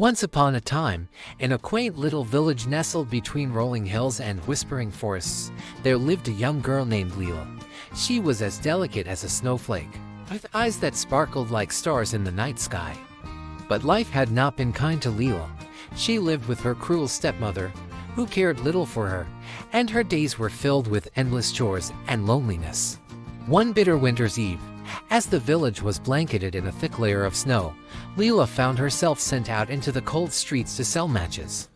Once upon a time, in a quaint little village nestled between rolling hills and whispering forests, there lived a young girl named Leela. She was as delicate as a snowflake, with eyes that sparkled like stars in the night sky. But life had not been kind to Leela. She lived with her cruel stepmother, who cared little for her, and her days were filled with endless chores and loneliness. One bitter winter's eve, as the village was blanketed in a thick layer of snow, Leela found herself sent out into the cold streets to sell matches.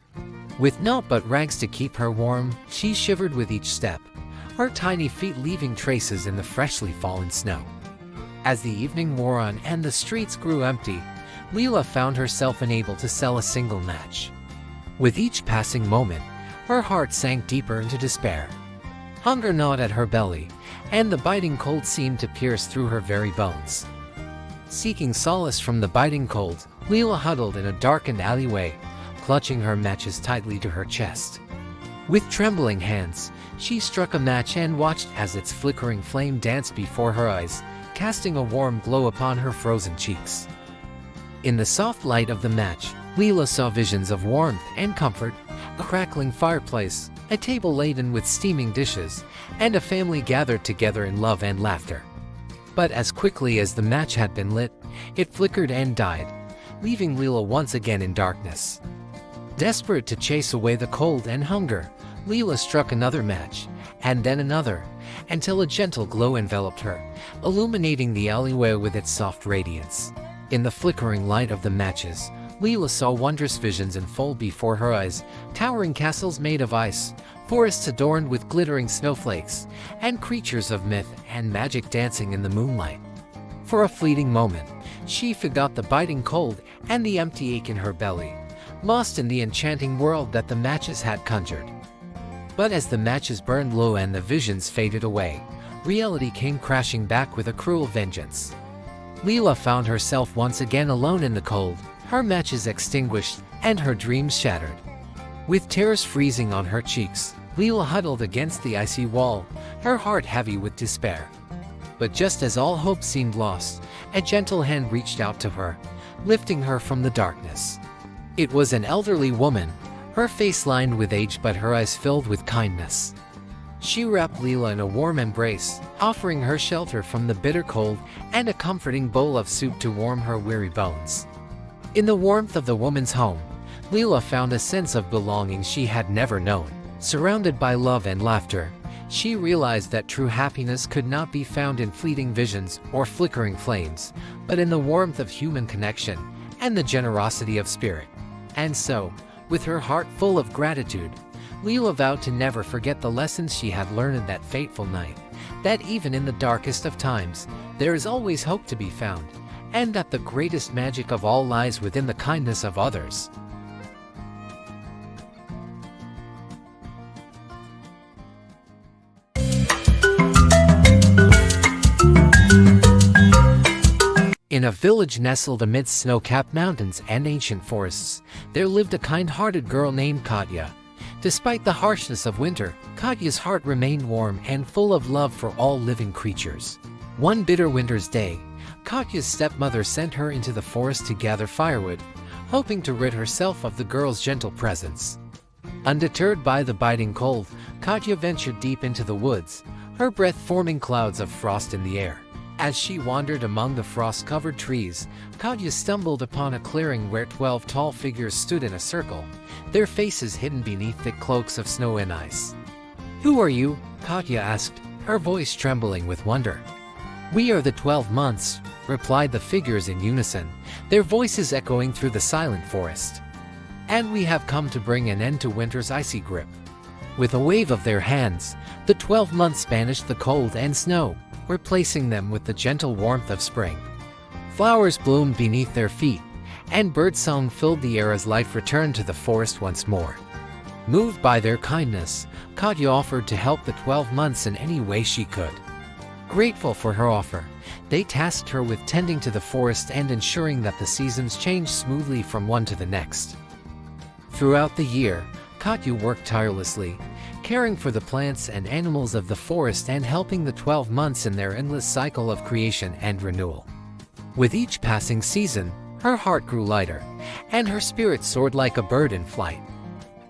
With naught but rags to keep her warm, she shivered with each step, her tiny feet leaving traces in the freshly fallen snow. As the evening wore on and the streets grew empty, Leela found herself unable to sell a single match. With each passing moment, her heart sank deeper into despair. Hunger gnawed at her belly, and the biting cold seemed to pierce through her very bones. Seeking solace from the biting cold, Leela huddled in a darkened alleyway, clutching her matches tightly to her chest. With trembling hands, she struck a match and watched as its flickering flame danced before her eyes, casting a warm glow upon her frozen cheeks. In the soft light of the match, Leela saw visions of warmth and comfort, a crackling fireplace, a table laden with steaming dishes, and a family gathered together in love and laughter. But as quickly as the match had been lit, it flickered and died, leaving Leela once again in darkness. Desperate to chase away the cold and hunger, Leela struck another match, and then another, until a gentle glow enveloped her, illuminating the alleyway with its soft radiance. In the flickering light of the matches, Leela saw wondrous visions unfold before her eyes, towering castles made of ice, forests adorned with glittering snowflakes, and creatures of myth and magic dancing in the moonlight. For a fleeting moment, she forgot the biting cold and the empty ache in her belly, lost in the enchanting world that the matches had conjured. But as the matches burned low and the visions faded away, reality came crashing back with a cruel vengeance. Leela found herself once again alone in the cold, her matches extinguished, and her dreams shattered. With tears freezing on her cheeks, Leela huddled against the icy wall, her heart heavy with despair. But just as all hope seemed lost, a gentle hand reached out to her, lifting her from the darkness. It was an elderly woman, her face lined with age but her eyes filled with kindness. She wrapped Leela in a warm embrace, offering her shelter from the bitter cold and a comforting bowl of soup to warm her weary bones. In the warmth of the woman's home, Leela found a sense of belonging she had never known. Surrounded by love and laughter, she realized that true happiness could not be found in fleeting visions or flickering flames, but in the warmth of human connection and the generosity of spirit. And so, with her heart full of gratitude, Leela vowed to never forget the lessons she had learned that fateful night, that even in the darkest of times, there is always hope to be found, and that the greatest magic of all lies within the kindness of others. In a village nestled amidst snow-capped mountains and ancient forests, there lived a kind-hearted girl named Katya. Despite the harshness of winter, Katya's heart remained warm and full of love for all living creatures. One bitter winter's day, Katya's stepmother sent her into the forest to gather firewood, hoping to rid herself of the girl's gentle presence. Undeterred by the biting cold, Katya ventured deep into the woods, her breath forming clouds of frost in the air. As she wandered among the frost-covered trees, Katya stumbled upon a clearing where 12 tall figures stood in a circle, their faces hidden beneath thick cloaks of snow and ice. "Who are you?" Katya asked, her voice trembling with wonder. "We are the 12 months," replied the figures in unison, their voices echoing through the silent forest. "And we have come to bring an end to winter's icy grip." With a wave of their hands, the 12 months banished the cold and snow, replacing them with the gentle warmth of spring. Flowers bloomed beneath their feet, and birdsong filled the air as life returned to the forest once more. Moved by their kindness, Katya offered to help the 12 months in any way she could. Grateful for her offer, they tasked her with tending to the forest and ensuring that the seasons changed smoothly from one to the next. Throughout the year, Katya worked tirelessly, caring for the plants and animals of the forest and helping the 12 months in their endless cycle of creation and renewal. With each passing season, her heart grew lighter, and her spirit soared like a bird in flight.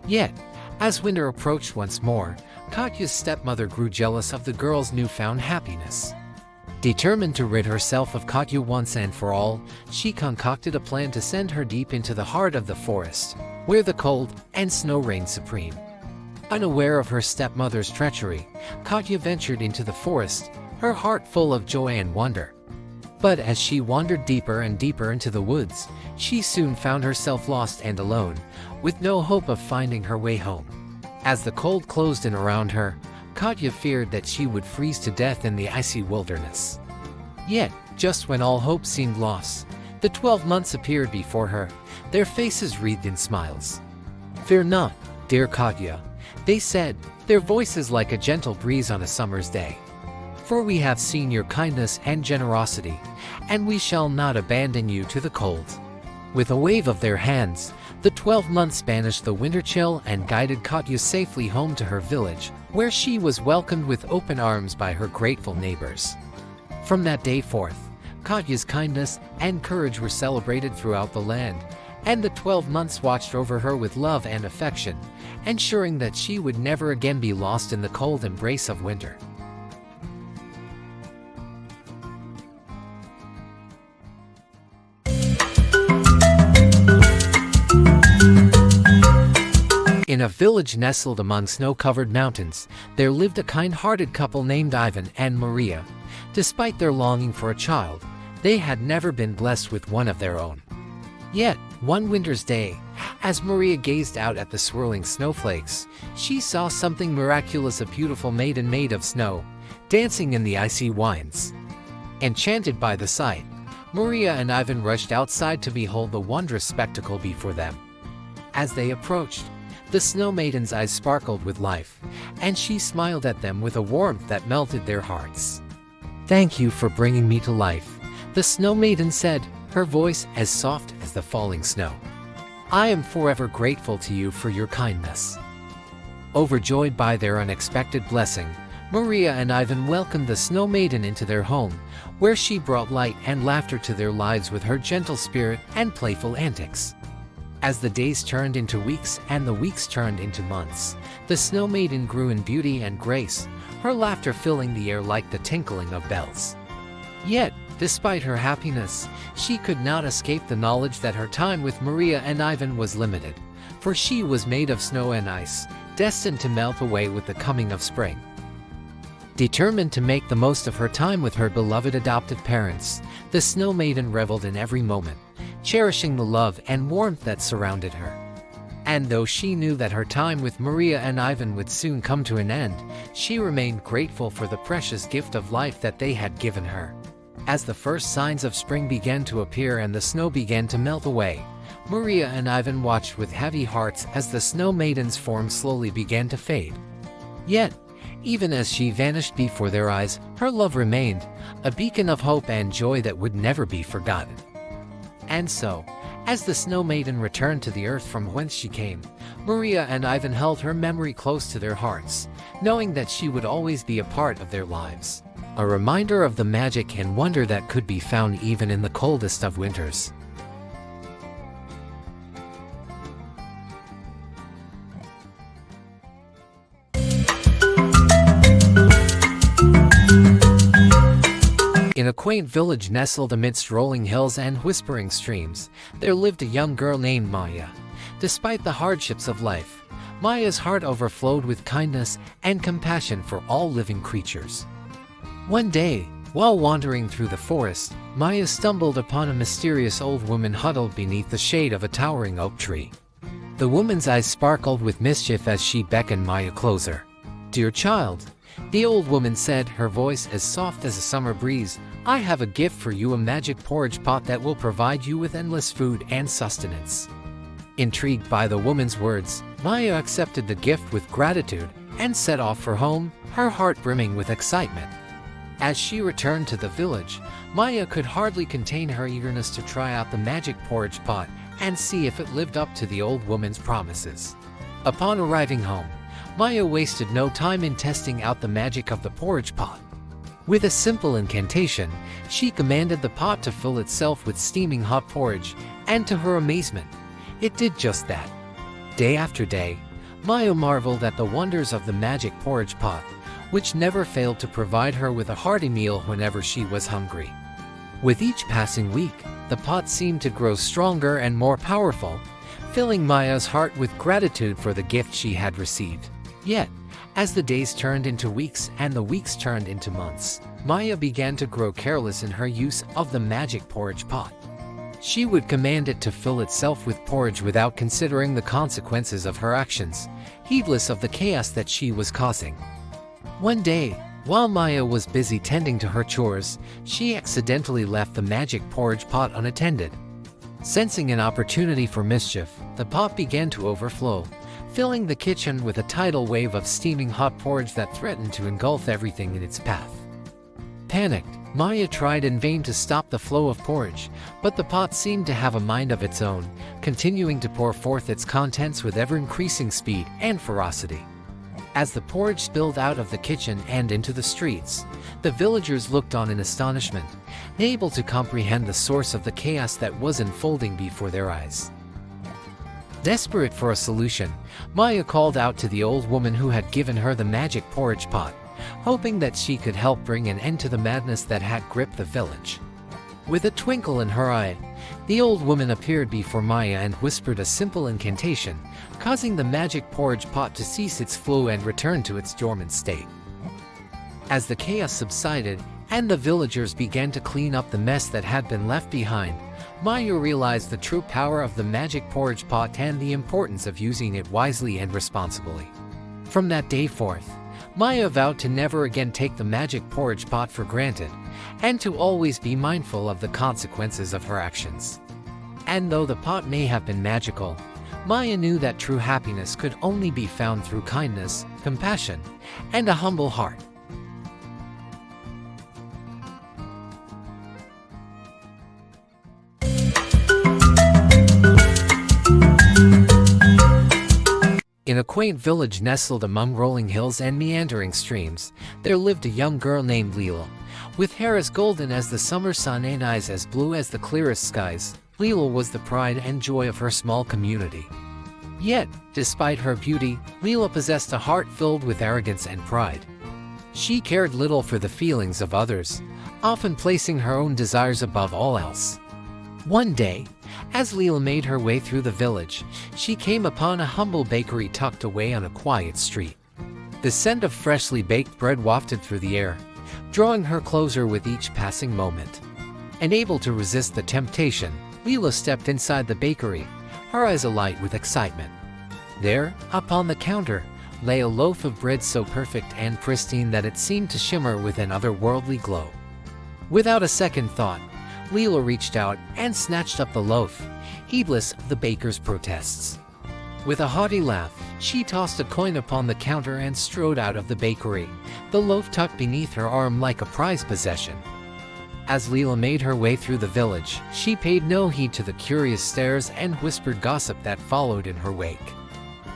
Yet, as winter approached once more, Katya's stepmother grew jealous of the girl's newfound happiness. Determined to rid herself of Katya once and for all, she concocted a plan to send her deep into the heart of the forest, where the cold and snow reigned supreme. Unaware of her stepmother's treachery, Katya ventured into the forest, her heart full of joy and wonder. But as she wandered deeper and deeper into the woods, she soon found herself lost and alone, with no hope of finding her way home. As the cold closed in around her, Katya feared that she would freeze to death in the icy wilderness. Yet, just when all hope seemed lost, the 12 months appeared before her, their faces wreathed in smiles. "Fear not, dear Katya," they said, their voices like a gentle breeze on a summer's day. "For we have seen your kindness and generosity, and we shall not abandon you to the cold." With a wave of their hands, the 12 months banished the winter chill and guided Katya safely home to her village, where she was welcomed with open arms by her grateful neighbors. From that day forth, Katya's kindness and courage were celebrated throughout the land, and the 12 months watched over her with love and affection, ensuring that she would never again be lost in the cold embrace of winter. In a village nestled among snow-covered mountains, there lived a kind-hearted couple named Ivan and Maria. Despite their longing for a child, they had never been blessed with one of their own. Yet, one winter's day, as Maria gazed out at the swirling snowflakes, she saw something miraculous: a beautiful maiden made of snow, dancing in the icy winds. Enchanted by the sight, Maria and Ivan rushed outside to behold the wondrous spectacle before them. As they approached, the snow maiden's eyes sparkled with life, and she smiled at them with a warmth that melted their hearts. "Thank you for bringing me to life," the snow maiden said, her voice as soft as the falling snow. "I am forever grateful to you for your kindness." Overjoyed by their unexpected blessing, Maria and Ivan welcomed the snow maiden into their home, where she brought light and laughter to their lives with her gentle spirit and playful antics. As the days turned into weeks and the weeks turned into months, the snow maiden grew in beauty and grace, her laughter filling the air like the tinkling of bells. Yet, despite her happiness, she could not escape the knowledge that her time with Maria and Ivan was limited, for she was made of snow and ice, destined to melt away with the coming of spring. Determined to make the most of her time with her beloved adopted parents, the snow maiden reveled in every moment, cherishing the love and warmth that surrounded her. And though she knew that her time with Maria and Ivan would soon come to an end, she remained grateful for the precious gift of life that they had given her. As the first signs of spring began to appear and the snow began to melt away, Maria and Ivan watched with heavy hearts as the snow maiden's form slowly began to fade. Yet, even as she vanished before their eyes, her love remained, a beacon of hope and joy that would never be forgotten. And so, as the snow maiden returned to the earth from whence she came, Maria and Ivan held her memory close to their hearts, knowing that she would always be a part of their lives. A reminder of the magic and wonder that could be found even in the coldest of winters. In a quaint village nestled amidst rolling hills and whispering streams, there lived a young girl named Maya. Despite the hardships of life, Maya's heart overflowed with kindness and compassion for all living creatures. One day, while wandering through the forest, Maya stumbled upon a mysterious old woman huddled beneath the shade of a towering oak tree. The woman's eyes sparkled with mischief as she beckoned Maya closer. "Dear child," the old woman said, her voice as soft as a summer breeze, "I have a gift for you, a magic porridge pot that will provide you with endless food and sustenance." Intrigued by the woman's words, Maya accepted the gift with gratitude and set off for home, her heart brimming with excitement. As she returned to the village, Maya could hardly contain her eagerness to try out the magic porridge pot and see if it lived up to the old woman's promises. Upon arriving home, Maya wasted no time in testing out the magic of the porridge pot. With a simple incantation, she commanded the pot to fill itself with steaming hot porridge, and to her amazement, it did just that. Day after day, Maya marveled at the wonders of the magic porridge pot, which never failed to provide her with a hearty meal whenever she was hungry. With each passing week, the pot seemed to grow stronger and more powerful, filling Maya's heart with gratitude for the gift she had received. Yet, as the days turned into weeks and the weeks turned into months, Maya began to grow careless in her use of the magic porridge pot. She would command it to fill itself with porridge without considering the consequences of her actions, heedless of the chaos that she was causing. One day, while Maya was busy tending to her chores, she accidentally left the magic porridge pot unattended. Sensing an opportunity for mischief, the pot began to overflow, filling the kitchen with a tidal wave of steaming hot porridge that threatened to engulf everything in its path. Panicked, Maya tried in vain to stop the flow of porridge, but the pot seemed to have a mind of its own, continuing to pour forth its contents with ever-increasing speed and ferocity. As the porridge spilled out of the kitchen and into the streets, the villagers looked on in astonishment, unable to comprehend the source of the chaos that was unfolding before their eyes. Desperate for a solution, Maya called out to the old woman who had given her the magic porridge pot, hoping that she could help bring an end to the madness that had gripped the village. With a twinkle in her eye, the old woman appeared before Maya and whispered a simple incantation, causing the magic porridge pot to cease its flow and return to its dormant state. As the chaos subsided and the villagers began to clean up the mess that had been left behind, Maya realized the true power of the magic porridge pot and the importance of using it wisely and responsibly. From that day forth, Maya vowed to never again take the magic porridge pot for granted, and to always be mindful of the consequences of her actions. And though the pot may have been magical, Maya knew that true happiness could only be found through kindness, compassion, and a humble heart. In a quaint village nestled among rolling hills and meandering streams, there lived a young girl named Leela. With hair as golden as the summer sun and eyes as blue as the clearest skies, Leela was the pride and joy of her small community. Yet, despite her beauty, Leela possessed a heart filled with arrogance and pride. She cared little for the feelings of others, often placing her own desires above all else. One day, as Leela made her way through the village, she came upon a humble bakery tucked away on a quiet street. The scent of freshly baked bread wafted through the air, drawing her closer with each passing moment. Unable to resist the temptation, Leela stepped inside the bakery, her eyes alight with excitement. There, upon the counter, lay a loaf of bread so perfect and pristine that it seemed to shimmer with an otherworldly glow. Without a second thought, Leela reached out and snatched up the loaf, heedless of the baker's protests. With a hearty laugh, she tossed a coin upon the counter and strode out of the bakery, the loaf tucked beneath her arm like a prized possession. As Leela made her way through the village, she paid no heed to the curious stares and whispered gossip that followed in her wake.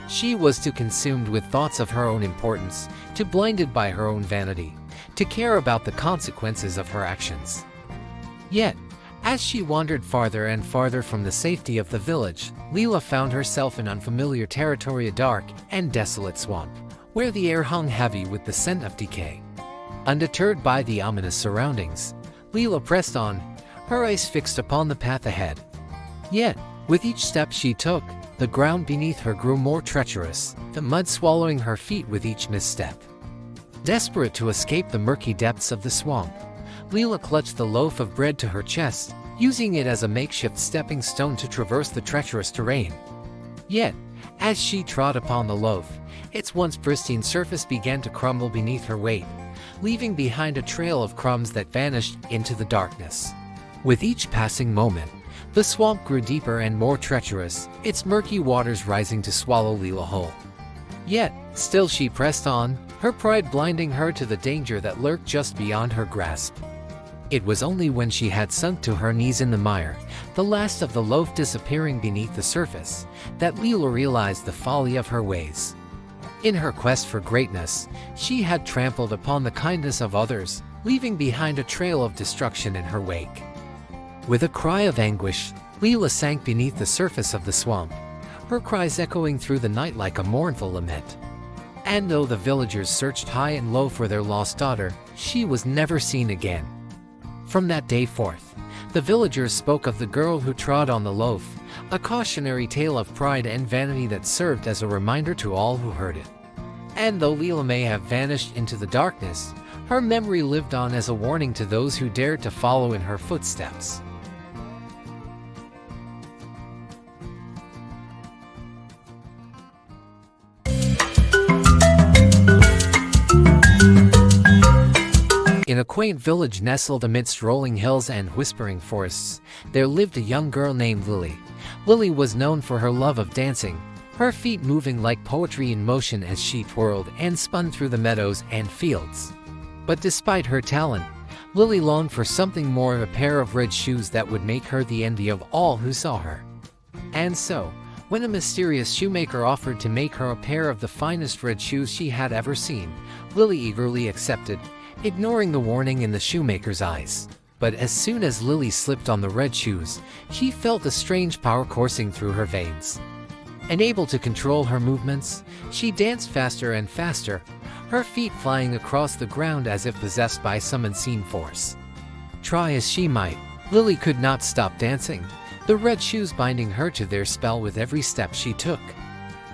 She was too consumed with thoughts of her own importance, too blinded by her own vanity, to care about the consequences of her actions. Yet, as she wandered farther and farther from the safety of the village, Leela found herself in unfamiliar territory, a dark and desolate swamp, where the air hung heavy with the scent of decay. Undeterred by the ominous surroundings, Leela pressed on, her eyes fixed upon the path ahead. Yet, with each step she took, the ground beneath her grew more treacherous, the mud swallowing her feet with each misstep. Desperate to escape the murky depths of the swamp, Leela clutched the loaf of bread to her chest, using it as a makeshift stepping stone to traverse the treacherous terrain. Yet, as she trod upon the loaf, its once pristine surface began to crumble beneath her weight, leaving behind a trail of crumbs that vanished into the darkness. With each passing moment, the swamp grew deeper and more treacherous, its murky waters rising to swallow Leela whole. Yet, still she pressed on, her pride blinding her to the danger that lurked just beyond her grasp. It was only when she had sunk to her knees in the mire, the last of the loaf disappearing beneath the surface, that Leela realized the folly of her ways. In her quest for greatness, she had trampled upon the kindness of others, leaving behind a trail of destruction in her wake. With a cry of anguish, Leela sank beneath the surface of the swamp, her cries echoing through the night like a mournful lament. And though the villagers searched high and low for their lost daughter, she was never seen again. From that day forth, the villagers spoke of the girl who trod on the loaf, a cautionary tale of pride and vanity that served as a reminder to all who heard it. And though Leela may have vanished into the darkness, her memory lived on as a warning to those who dared to follow in her footsteps. In a quaint village nestled amidst rolling hills and whispering forests, there lived a young girl named Lily. Lily was known for her love of dancing, her feet moving like poetry in motion as she twirled and spun through the meadows and fields. But despite her talent, Lily longed for something more, a pair of red shoes that would make her the envy of all who saw her. And so, when a mysterious shoemaker offered to make her a pair of the finest red shoes she had ever seen, Lily eagerly accepted, ignoring the warning in the shoemaker's eyes. But as soon as Lily slipped on the red shoes, she felt a strange power coursing through her veins. Unable to control her movements, she danced faster and faster, her feet flying across the ground as if possessed by some unseen force. Try as she might, Lily could not stop dancing, the red shoes binding her to their spell with every step she took.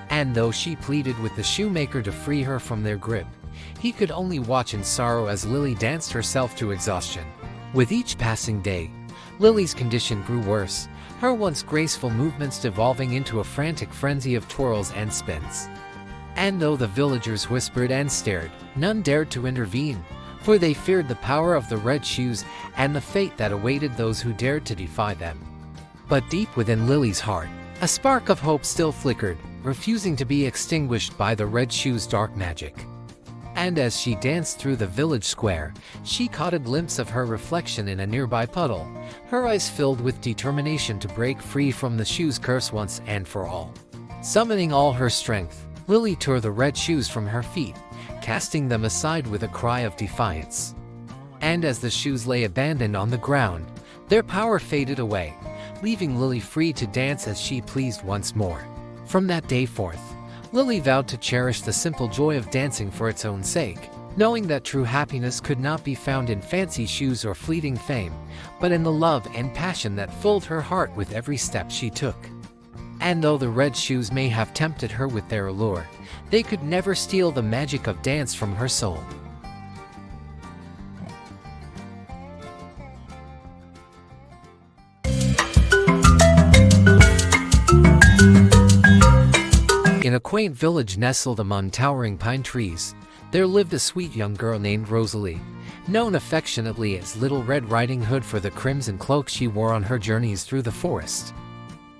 And though she pleaded with the shoemaker to free her from their grip, he could only watch in sorrow as Lily danced herself to exhaustion. With each passing day, Lily's condition grew worse, her once graceful movements devolving into a frantic frenzy of twirls and spins. And though the villagers whispered and stared, none dared to intervene, for they feared the power of the red shoes and the fate that awaited those who dared to defy them. But deep within Lily's heart, a spark of hope still flickered, refusing to be extinguished by the red shoes' dark magic. And as she danced through the village square, she caught a glimpse of her reflection in a nearby puddle, her eyes filled with determination to break free from the shoes' curse once and for all. Summoning all her strength, Lily tore the red shoes from her feet, casting them aside with a cry of defiance. And as the shoes lay abandoned on the ground, their power faded away, leaving Lily free to dance as she pleased once more. From that day forth, Lily vowed to cherish the simple joy of dancing for its own sake, knowing that true happiness could not be found in fancy shoes or fleeting fame, but in the love and passion that filled her heart with every step she took. And though the red shoes may have tempted her with their allure, they could never steal the magic of dance from her soul. In a quaint village nestled among towering pine trees, there lived a sweet young girl named Rosalie, known affectionately as Little Red Riding Hood for the crimson cloak she wore on her journeys through the forest.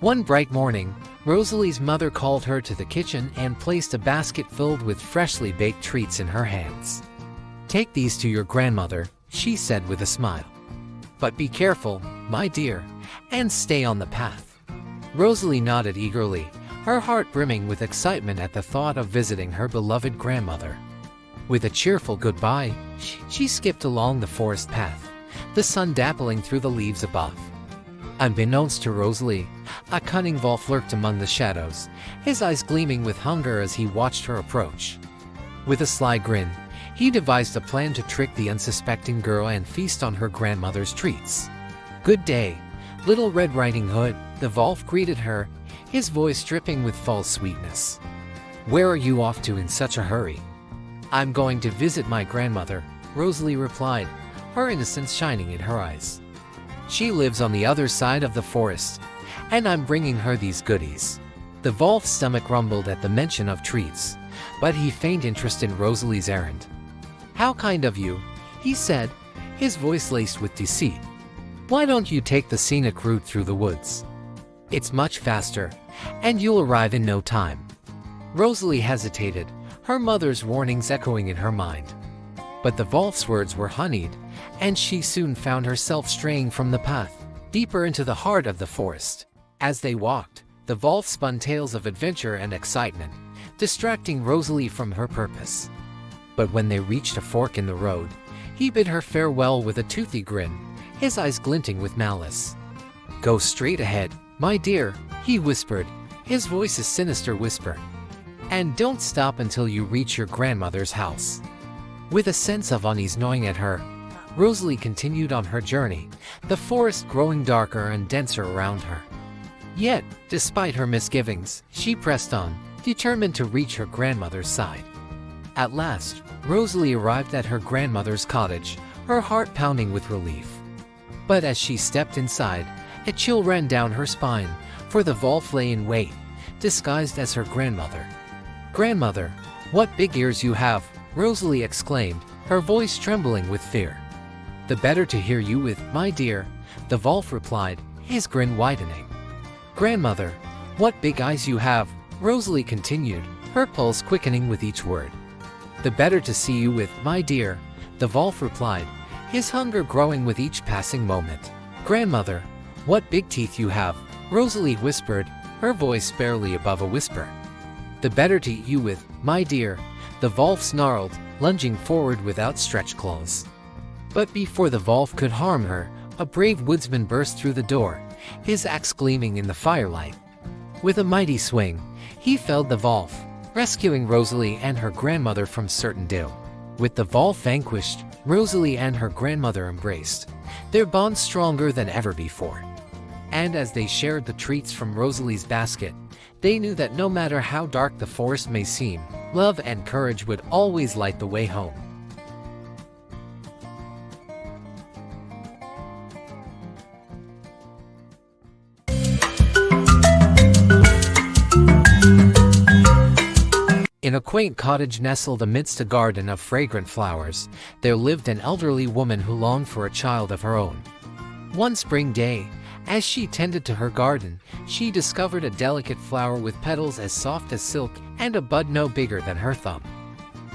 One bright morning, Rosalie's mother called her to the kitchen and placed a basket filled with freshly baked treats in her hands. "Take these to your grandmother," she said with a smile. "But be careful, my dear, and stay on the path." Rosalie nodded eagerly, her heart brimming with excitement at the thought of visiting her beloved grandmother. With a cheerful goodbye, she skipped along the forest path, the sun dappling through the leaves above. Unbeknownst to Rosalie, a cunning wolf lurked among the shadows, his eyes gleaming with hunger as he watched her approach. With a sly grin, he devised a plan to trick the unsuspecting girl and feast on her grandmother's treats. "Good day, Little Red Riding Hood," the wolf greeted her, his voice dripping with false sweetness. "Where are you off to in such a hurry?" "I'm going to visit my grandmother," Rosalie replied, her innocence shining in her eyes. "She lives on the other side of the forest, and I'm bringing her these goodies." The wolf's stomach rumbled at the mention of treats, but he feigned interest in Rosalie's errand. "How kind of you," he said, his voice laced with deceit. "Why don't you take the scenic route through the woods? It's much faster, and you'll arrive in no time." Rosalie hesitated, her mother's warnings echoing in her mind. But the wolf's words were honeyed, and she soon found herself straying from the path, deeper into the heart of the forest. As they walked, the wolf spun tales of adventure and excitement, distracting Rosalie from her purpose. But when they reached a fork in the road, He bid her farewell with a toothy grin, his eyes glinting with malice. "Go straight ahead, my dear," he whispered, his voice a sinister whisper. "And don't stop until you reach your grandmother's house." With a sense of unease gnawing at her, Rosalie continued on her journey, the forest growing darker and denser around her. Yet, despite her misgivings, she pressed on, determined to reach her grandmother's side. At last, Rosalie arrived at her grandmother's cottage, her heart pounding with relief. But as she stepped inside, a chill ran down her spine, for the Wolf lay in wait, disguised as her grandmother. "Grandmother, what big ears you have!" Rosalie exclaimed, her voice trembling with fear. "The better to hear you with, my dear," the Wolf replied, his grin widening. "Grandmother, what big eyes you have!" Rosalie continued, her pulse quickening with each word. "The better to see you with, my dear," the Wolf replied, his hunger growing with each passing moment. "Grandmother, what big teeth you have!" Rosalie whispered, her voice barely above a whisper. "The better to eat you with, my dear," the Wolf snarled, lunging forward with outstretched claws. But before the Wolf could harm her, a brave woodsman burst through the door, his axe gleaming in the firelight. With a mighty swing, he felled the Wolf, rescuing Rosalie and her grandmother from certain doom. With the Wolf vanquished, Rosalie and her grandmother embraced, their bond stronger than ever before. And as they shared the treats from Rosalie's basket, they knew that no matter how dark the forest may seem, love and courage would always light the way home. In a quaint cottage nestled amidst a garden of fragrant flowers, there lived an elderly woman who longed for a child of her own. One spring day, as she tended to her garden, she discovered a delicate flower with petals as soft as silk and a bud no bigger than her thumb.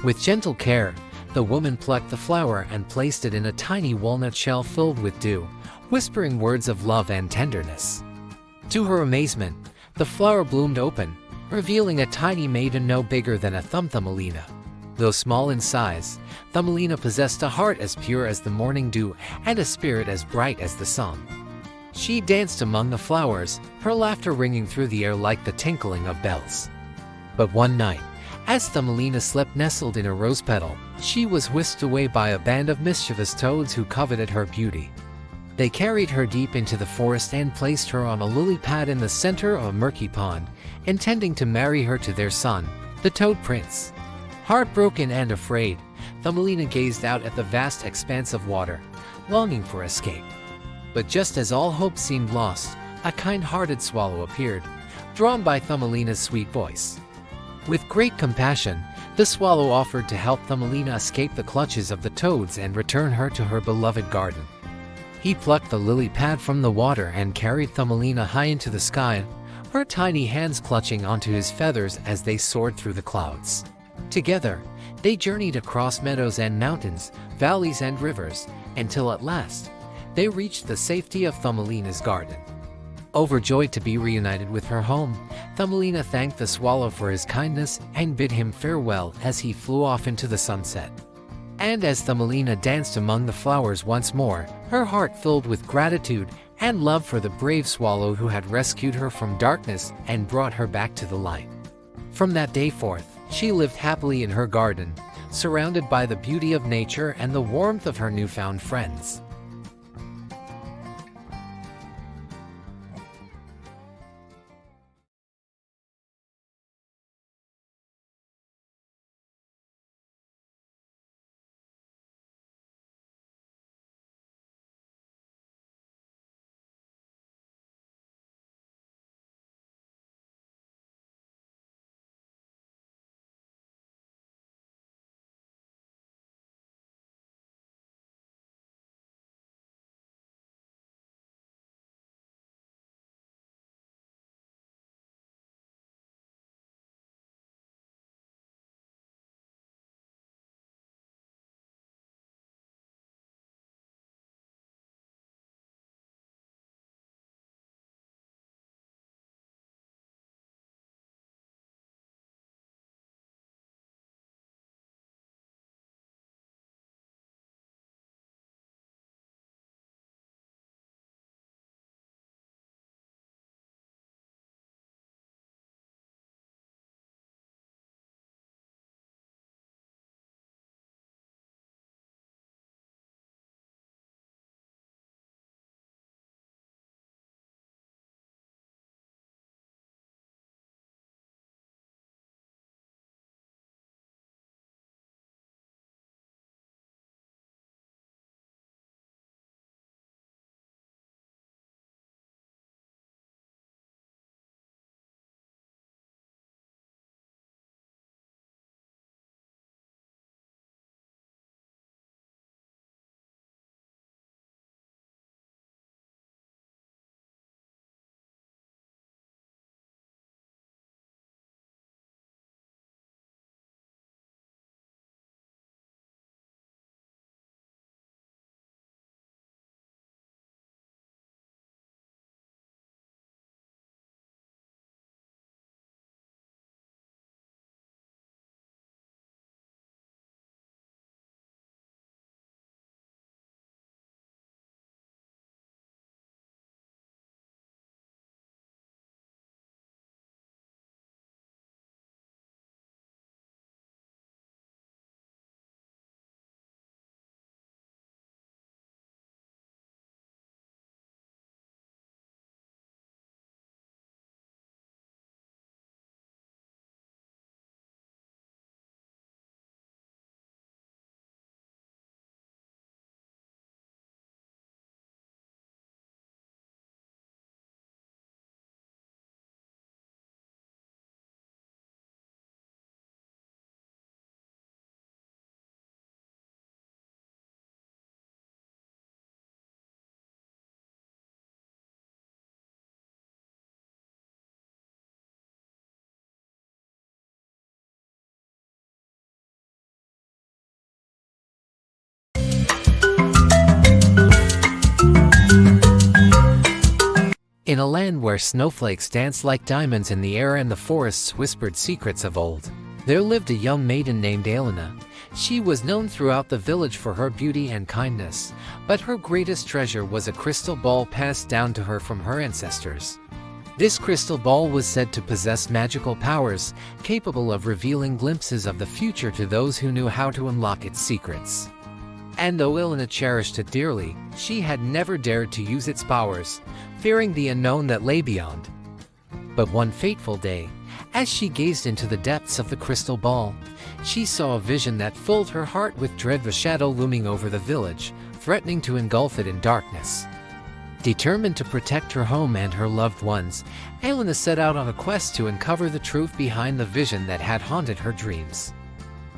With gentle care, the woman plucked the flower and placed it in a tiny walnut shell filled with dew, whispering words of love and tenderness. To her amazement, the flower bloomed open, revealing a tiny maiden no bigger than a thumb. Thumbelina. Though small in size, Thumbelina possessed a heart as pure as the morning dew and a spirit as bright as the sun. She danced among the flowers, her laughter ringing through the air like the tinkling of bells. But one night, as Thumbelina slept nestled in a rose petal, she was whisked away by a band of mischievous toads who coveted her beauty. They carried her deep into the forest and placed her on a lily pad in the center of a murky pond, intending to marry her to their son, the Toad Prince. Heartbroken and afraid, Thumbelina gazed out at the vast expanse of water, longing for escape. But just as all hope seemed lost, a kind-hearted swallow appeared, drawn by Thumbelina's sweet voice. With great compassion, the swallow offered to help Thumbelina escape the clutches of the toads and return her to her beloved garden. He plucked the lily pad from the water and carried Thumbelina high into the sky, her tiny hands clutching onto his feathers as they soared through the clouds. Together, they journeyed across meadows and mountains, valleys and rivers, until at last, they reached the safety of Thumbelina's garden. Overjoyed to be reunited with her home, Thumbelina thanked the swallow for his kindness and bid him farewell as he flew off into the sunset. And as Thumbelina danced among the flowers once more, her heart filled with gratitude and love for the brave swallow who had rescued her from darkness and brought her back to the light. From that day forth, she lived happily in her garden, surrounded by the beauty of nature and the warmth of her newfound friends. In a land where snowflakes danced like diamonds in the air and the forests whispered secrets of old, there lived a young maiden named Elena. She was known throughout the village for her beauty and kindness, but her greatest treasure was a crystal ball passed down to her from her ancestors. This crystal ball was said to possess magical powers, capable of revealing glimpses of the future to those who knew how to unlock its secrets. And though Elena cherished it dearly, she had never dared to use its powers, fearing the unknown that lay beyond. But one fateful day, as she gazed into the depths of the crystal ball, she saw a vision that filled her heart with dread. A shadow looming over the village, threatening to engulf it in darkness. Determined to protect her home and her loved ones, Elena set out on a quest to uncover the truth behind the vision that had haunted her dreams.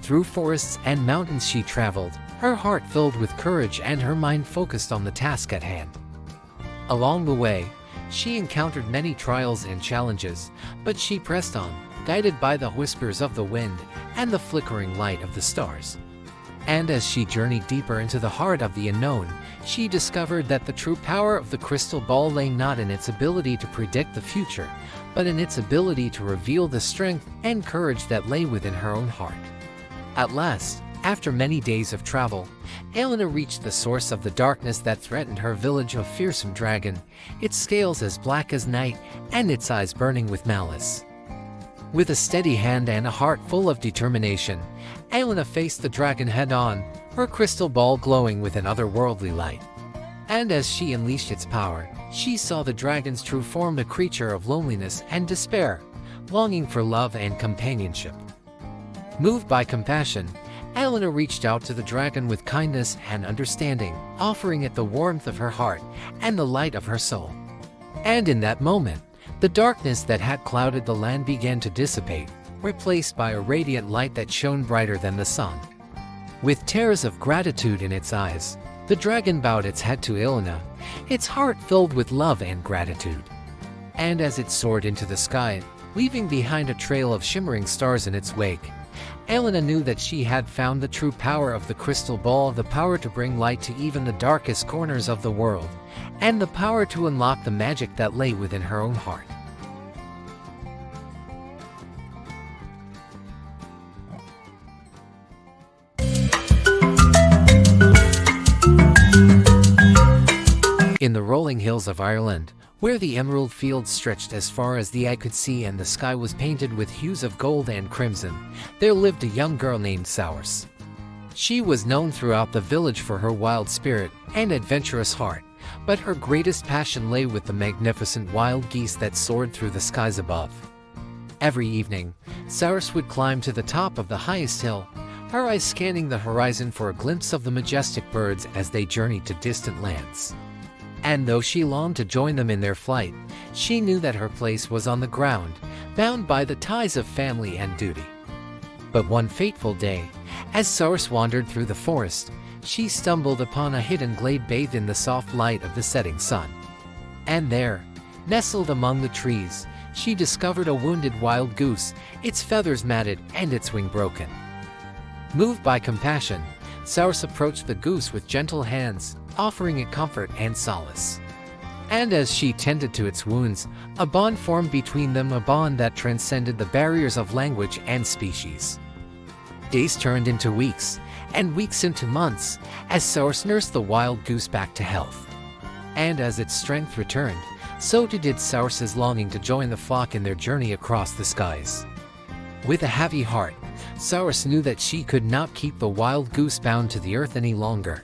Through forests and mountains she traveled, her heart filled with courage and her mind focused on the task at hand. Along the way, she encountered many trials and challenges, but she pressed on, guided by the whispers of the wind and the flickering light of the stars. And as she journeyed deeper into the heart of the unknown, she discovered that the true power of the crystal ball lay not in its ability to predict the future, but in its ability to reveal the strength and courage that lay within her own heart. At last, after many days of travel, Elena reached the source of the darkness that threatened her village. A fearsome dragon, its scales as black as night and its eyes burning with malice. With a steady hand and a heart full of determination, Elena faced the dragon head-on, her crystal ball glowing with an otherworldly light. And as she unleashed its power, she saw the dragon's true form, a creature of loneliness and despair, longing for love and companionship. Moved by compassion, Elena reached out to the dragon with kindness and understanding, offering it the warmth of her heart and the light of her soul. And in that moment, the darkness that had clouded the land began to dissipate, replaced by a radiant light that shone brighter than the sun. With tears of gratitude in its eyes, the dragon bowed its head to Elena, its heart filled with love and gratitude. And as it soared into the sky, leaving behind a trail of shimmering stars in its wake, Elena knew that she had found the true power of the crystal ball, the power to bring light to even the darkest corners of the world, and the power to unlock the magic that lay within her own heart. In the rolling hills of Ireland, where the emerald fields stretched as far as the eye could see and the sky was painted with hues of gold and crimson, there lived a young girl named Sours. She was known throughout the village for her wild spirit and adventurous heart, but her greatest passion lay with the magnificent wild geese that soared through the skies above. Every evening, Sours would climb to the top of the highest hill, her eyes scanning the horizon for a glimpse of the majestic birds as they journeyed to distant lands. And though she longed to join them in their flight, she knew that her place was on the ground, bound by the ties of family and duty. But one fateful day, as Sours wandered through the forest, she stumbled upon a hidden glade bathed in the soft light of the setting sun. And there, nestled among the trees, she discovered a wounded wild goose, its feathers matted and its wing broken. Moved by compassion, Sours approached the goose with gentle hands, offering it comfort and solace. And as she tended to its wounds, a bond formed between them, a bond that transcended the barriers of language and species. Days turned into weeks, and weeks into months, as Sours nursed the wild goose back to health. And as its strength returned, so too did Sours's longing to join the flock in their journey across the skies. With a heavy heart, Sours knew that she could not keep the wild goose bound to the earth any longer.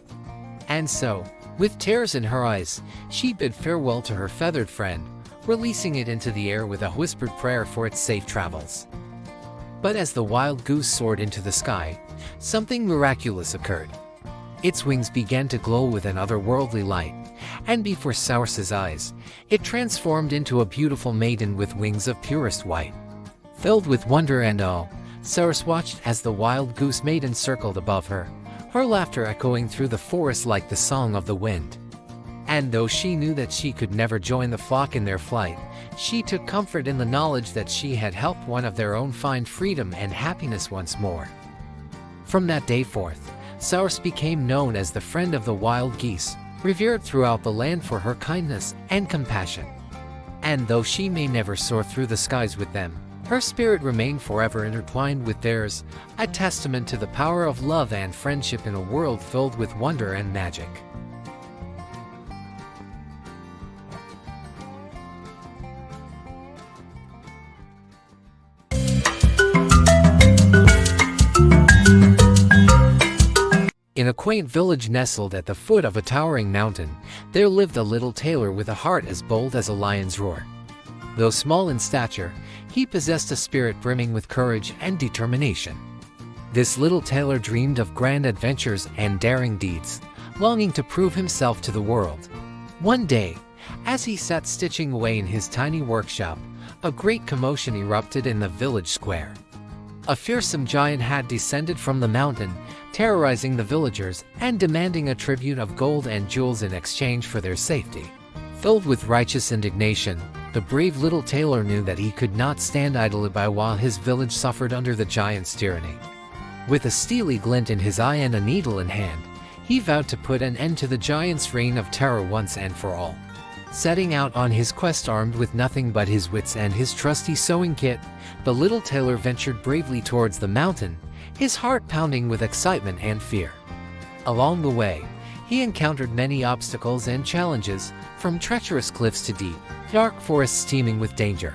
And so, with tears in her eyes, she bid farewell to her feathered friend, releasing it into the air with a whispered prayer for its safe travels. But as the wild goose soared into the sky, something miraculous occurred. Its wings began to glow with an otherworldly light, and before Sours's eyes, it transformed into a beautiful maiden with wings of purest white. Filled with wonder and awe, Sours watched as the wild goose maiden circled above her, her laughter echoing through the forest like the song of the wind. And though she knew that she could never join the flock in their flight, she took comfort in the knowledge that she had helped one of their own find freedom and happiness once more. From that day forth, Sours became known as the friend of the wild geese, revered throughout the land for her kindness and compassion. And though she may never soar through the skies with them, her spirit remained forever intertwined with theirs, a testament to the power of love and friendship in a world filled with wonder and magic. In a quaint village nestled at the foot of a towering mountain, there lived a little tailor with a heart as bold as a lion's roar. Though small in stature, he possessed a spirit brimming with courage and determination. This little tailor dreamed of grand adventures and daring deeds, longing to prove himself to the world. One day, as he sat stitching away in his tiny workshop, a great commotion erupted in the village square. A fearsome giant had descended from the mountain, terrorizing the villagers and demanding a tribute of gold and jewels in exchange for their safety. Filled with righteous indignation, the brave little tailor knew that he could not stand idly by while his village suffered under the giant's tyranny. With a steely glint in his eye and a needle in hand, he vowed to put an end to the giant's reign of terror once and for all. Setting out on his quest armed with nothing but his wits and his trusty sewing kit, the little tailor ventured bravely towards the mountain, his heart pounding with excitement and fear. Along the way, he encountered many obstacles and challenges, from treacherous cliffs to deep, dark forests teeming with danger.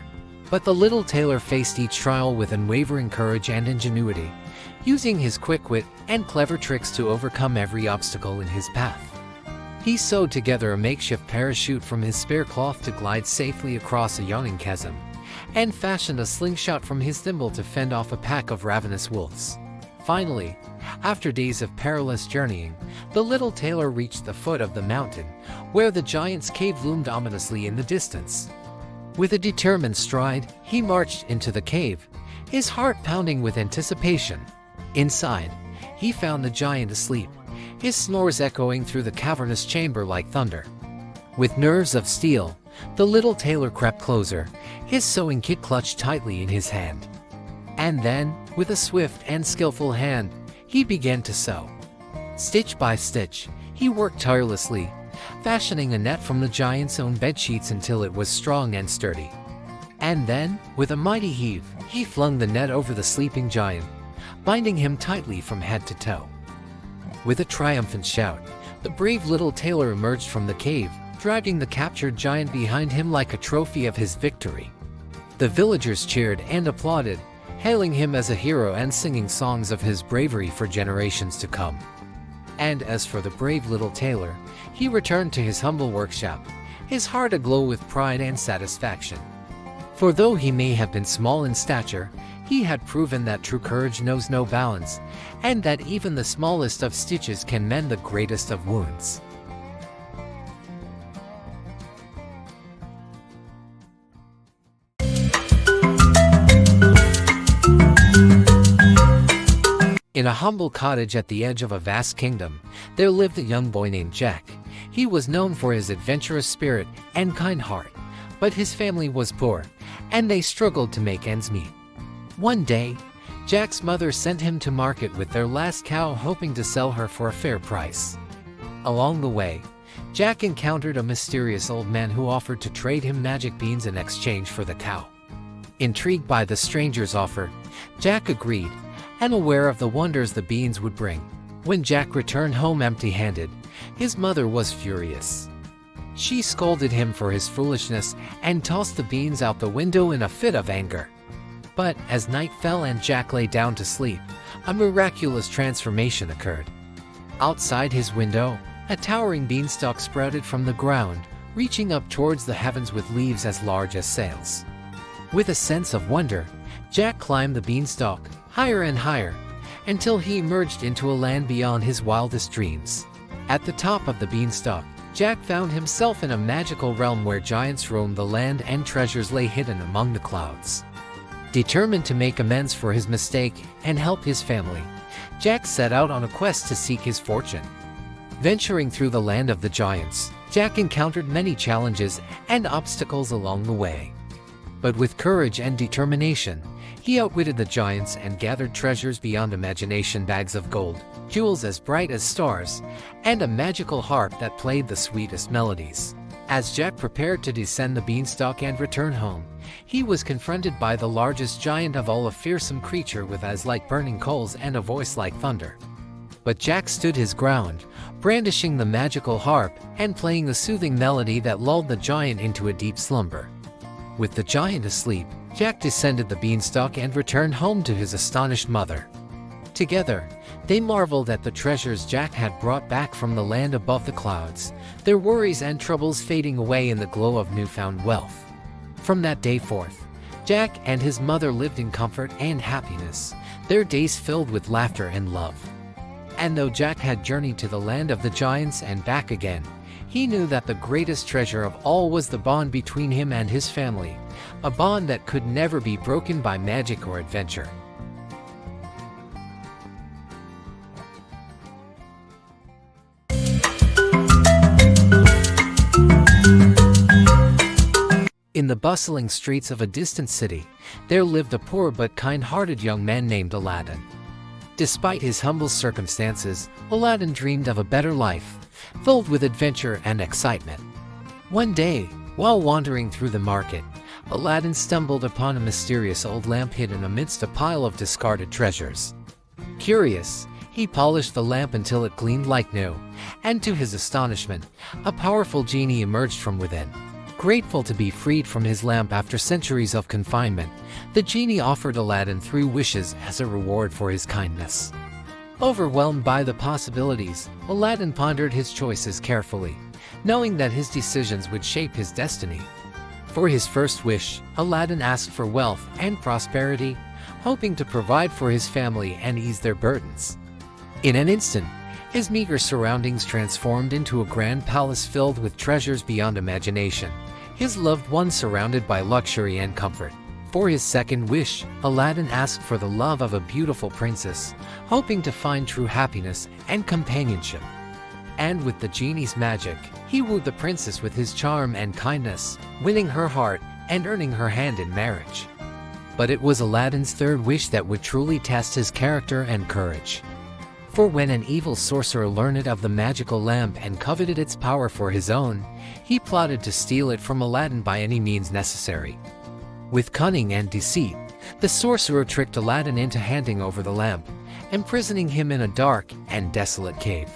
But the little tailor faced each trial with unwavering courage and ingenuity, using his quick wit and clever tricks to overcome every obstacle in his path. He sewed together a makeshift parachute from his spare cloth to glide safely across a yawning chasm, and fashioned a slingshot from his thimble to fend off a pack of ravenous wolves. Finally, after days of perilous journeying, the little tailor reached the foot of the mountain, where the giant's cave loomed ominously in the distance. With a determined stride, he marched into the cave, his heart pounding with anticipation. Inside, he found the giant asleep, his snores echoing through the cavernous chamber like thunder. With nerves of steel, the little tailor crept closer, his sewing kit clutched tightly in his hand. And then, with a swift and skillful hand, he began to sew. Stitch by stitch, he worked tirelessly, fashioning a net from the giant's own bedsheets until it was strong and sturdy. And then, with a mighty heave, he flung the net over the sleeping giant, binding him tightly from head to toe. With a triumphant shout, the brave little tailor emerged from the cave, dragging the captured giant behind him like a trophy of his victory. The villagers cheered and applauded, hailing him as a hero and singing songs of his bravery for generations to come. And as for the brave little tailor, he returned to his humble workshop, his heart aglow with pride and satisfaction. For though he may have been small in stature, he had proven that true courage knows no bounds, and that even the smallest of stitches can mend the greatest of wounds. In a humble cottage at the edge of a vast kingdom, there lived a young boy named Jack. He was known for his adventurous spirit and kind heart, but his family was poor, and they struggled to make ends meet. One day, Jack's mother sent him to market with their last cow, hoping to sell her for a fair price. Along the way, Jack encountered a mysterious old man who offered to trade him magic beans in exchange for the cow. Intrigued by the stranger's offer, Jack agreed, and aware of the wonders the beans would bring. When Jack returned home empty-handed, his mother was furious. She scolded him for his foolishness and tossed the beans out the window in a fit of anger. But as night fell and Jack lay down to sleep, a miraculous transformation occurred. Outside his window, a towering beanstalk sprouted from the ground, reaching up towards the heavens with leaves as large as sails. With a sense of wonder, Jack climbed the beanstalk, higher and higher, until he emerged into a land beyond his wildest dreams. At the top of the beanstalk, Jack found himself in a magical realm where giants roamed the land and treasures lay hidden among the clouds. Determined to make amends for his mistake and help his family, Jack set out on a quest to seek his fortune. Venturing through the land of the giants, Jack encountered many challenges and obstacles along the way. But with courage and determination, he outwitted the giants and gathered treasures beyond imagination: bags of gold, jewels as bright as stars, and a magical harp that played the sweetest melodies. As Jack prepared to descend the beanstalk and return home, he was confronted by the largest giant of all, a fearsome creature with eyes like burning coals and a voice like thunder. But Jack stood his ground, brandishing the magical harp and playing a soothing melody that lulled the giant into a deep slumber. With the giant asleep, Jack descended the beanstalk and returned home to his astonished mother. Together, they marveled at the treasures Jack had brought back from the land above the clouds, their worries and troubles fading away in the glow of newfound wealth. From that day forth, Jack and his mother lived in comfort and happiness, their days filled with laughter and love. And though Jack had journeyed to the land of the giants and back again, he knew that the greatest treasure of all was the bond between him and his family, a bond that could never be broken by magic or adventure. In the bustling streets of a distant city, there lived a poor but kind-hearted young man named Aladdin. Despite his humble circumstances, Aladdin dreamed of a better life, filled with adventure and excitement. One day, while wandering through the market, Aladdin stumbled upon a mysterious old lamp hidden amidst a pile of discarded treasures. Curious, he polished the lamp until it gleamed like new, and to his astonishment, a powerful genie emerged from within. Grateful to be freed from his lamp after centuries of confinement, the genie offered Aladdin 3 wishes as a reward for his kindness. Overwhelmed by the possibilities, Aladdin pondered his choices carefully, knowing that his decisions would shape his destiny. For his first wish, Aladdin asked for wealth and prosperity, hoping to provide for his family and ease their burdens. In an instant, his meager surroundings transformed into a grand palace filled with treasures beyond imagination, his loved ones surrounded by luxury and comfort. For his second wish, Aladdin asked for the love of a beautiful princess, hoping to find true happiness and companionship. And with the genie's magic, he wooed the princess with his charm and kindness, winning her heart and earning her hand in marriage. But it was Aladdin's third wish that would truly test his character and courage. For when an evil sorcerer learned of the magical lamp and coveted its power for his own, he plotted to steal it from Aladdin by any means necessary. With cunning and deceit, the sorcerer tricked Aladdin into handing over the lamp, imprisoning him in a dark and desolate cave.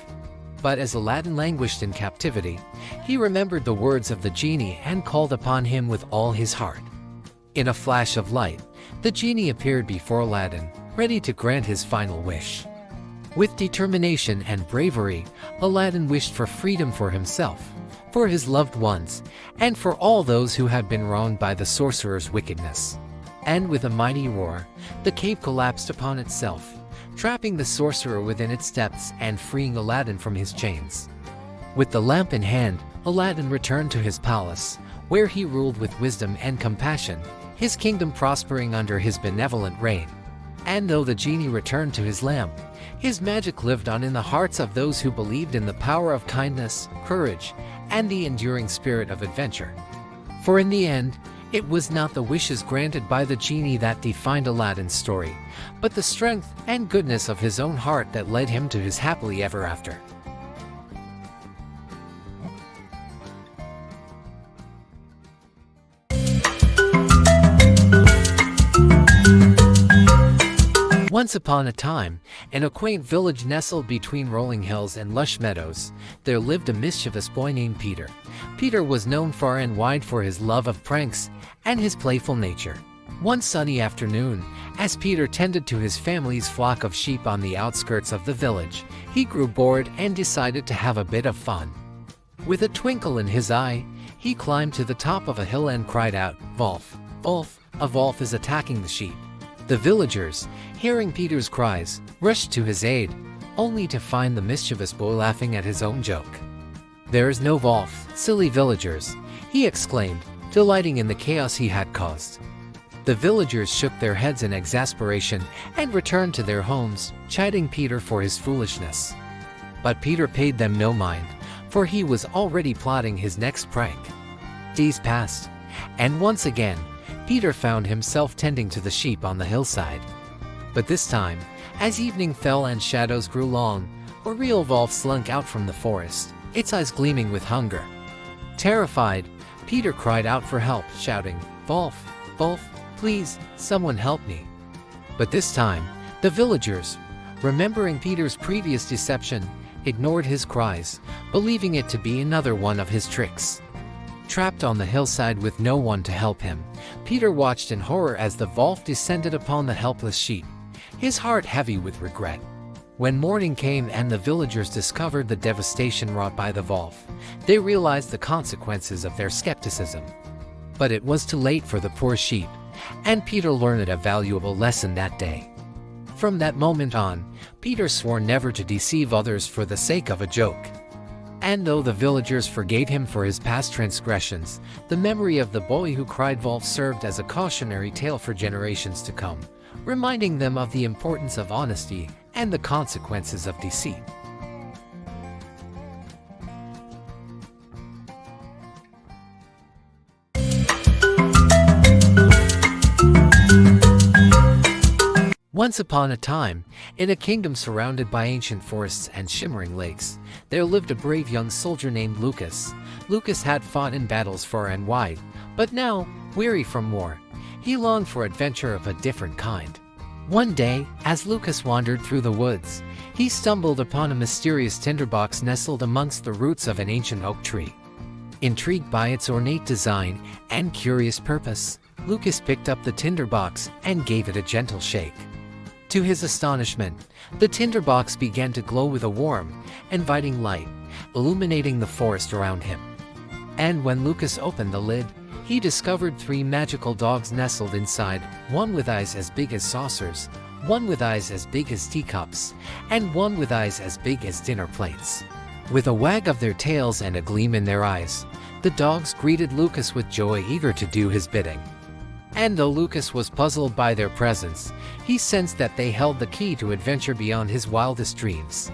But as Aladdin languished in captivity, he remembered the words of the genie and called upon him with all his heart. In a flash of light, the genie appeared before Aladdin, ready to grant his final wish. With determination and bravery, Aladdin wished for freedom for himself, for his loved ones, and for all those who had been wronged by the sorcerer's wickedness. And with a mighty roar, the cave collapsed upon itself, trapping the sorcerer within its depths and freeing Aladdin from his chains. With the lamp in hand, Aladdin returned to his palace, where he ruled with wisdom and compassion, his kingdom prospering under his benevolent reign. And though the genie returned to his lamp, his magic lived on in the hearts of those who believed in the power of kindness, courage, and the enduring spirit of adventure. For in the end, it was not the wishes granted by the genie that defined Aladdin's story, but the strength and goodness of his own heart that led him to his happily ever after. Once upon a time, in a quaint village nestled between rolling hills and lush meadows, there lived a mischievous boy named Peter. Peter was known far and wide for his love of pranks and his playful nature. One sunny afternoon, as Peter tended to his family's flock of sheep on the outskirts of the village, he grew bored and decided to have a bit of fun. With a twinkle in his eye, he climbed to the top of a hill and cried out, "Wolf! Wolf! A wolf is attacking the sheep!" The villagers, hearing Peter's cries, rushed to his aid, only to find the mischievous boy laughing at his own joke. "There is no wolf, silly villagers," he exclaimed, delighting in the chaos he had caused. The villagers shook their heads in exasperation and returned to their homes, chiding Peter for his foolishness. But Peter paid them no mind, for he was already plotting his next prank. Days passed, and once again, Peter found himself tending to the sheep on the hillside. But this time, as evening fell and shadows grew long, a real wolf slunk out from the forest, its eyes gleaming with hunger. Terrified, Peter cried out for help, shouting, "Wolf, Wolf, please, someone help me." But this time, the villagers, remembering Peter's previous deception, ignored his cries, believing it to be another one of his tricks. Trapped on the hillside with no one to help him, Peter watched in horror as the wolf descended upon the helpless sheep, his heart heavy with regret. When morning came and the villagers discovered the devastation wrought by the wolf, they realized the consequences of their skepticism. But it was too late for the poor sheep, and Peter learned a valuable lesson that day. From that moment on, Peter swore never to deceive others for the sake of a joke. And though the villagers forgave him for his past transgressions, the memory of the boy who cried wolf served as a cautionary tale for generations to come, reminding them of the importance of honesty and the consequences of deceit. Once upon a time, in a kingdom surrounded by ancient forests and shimmering lakes, there lived a brave young soldier named Lucas. Lucas had fought in battles far and wide, but now, weary from war, he longed for adventure of a different kind. One day, as Lucas wandered through the woods, he stumbled upon a mysterious tinderbox nestled amongst the roots of an ancient oak tree. Intrigued by its ornate design and curious purpose, Lucas picked up the tinderbox and gave it a gentle shake. To his astonishment, the tinderbox began to glow with a warm, inviting light, illuminating the forest around him. And when Lucas opened the lid, he discovered 3 magical dogs nestled inside, one with eyes as big as saucers, one with eyes as big as teacups, and one with eyes as big as dinner plates. With a wag of their tails and a gleam in their eyes, the dogs greeted Lucas with joy, eager to do his bidding. And though Lucas was puzzled by their presence, he sensed that they held the key to adventure beyond his wildest dreams.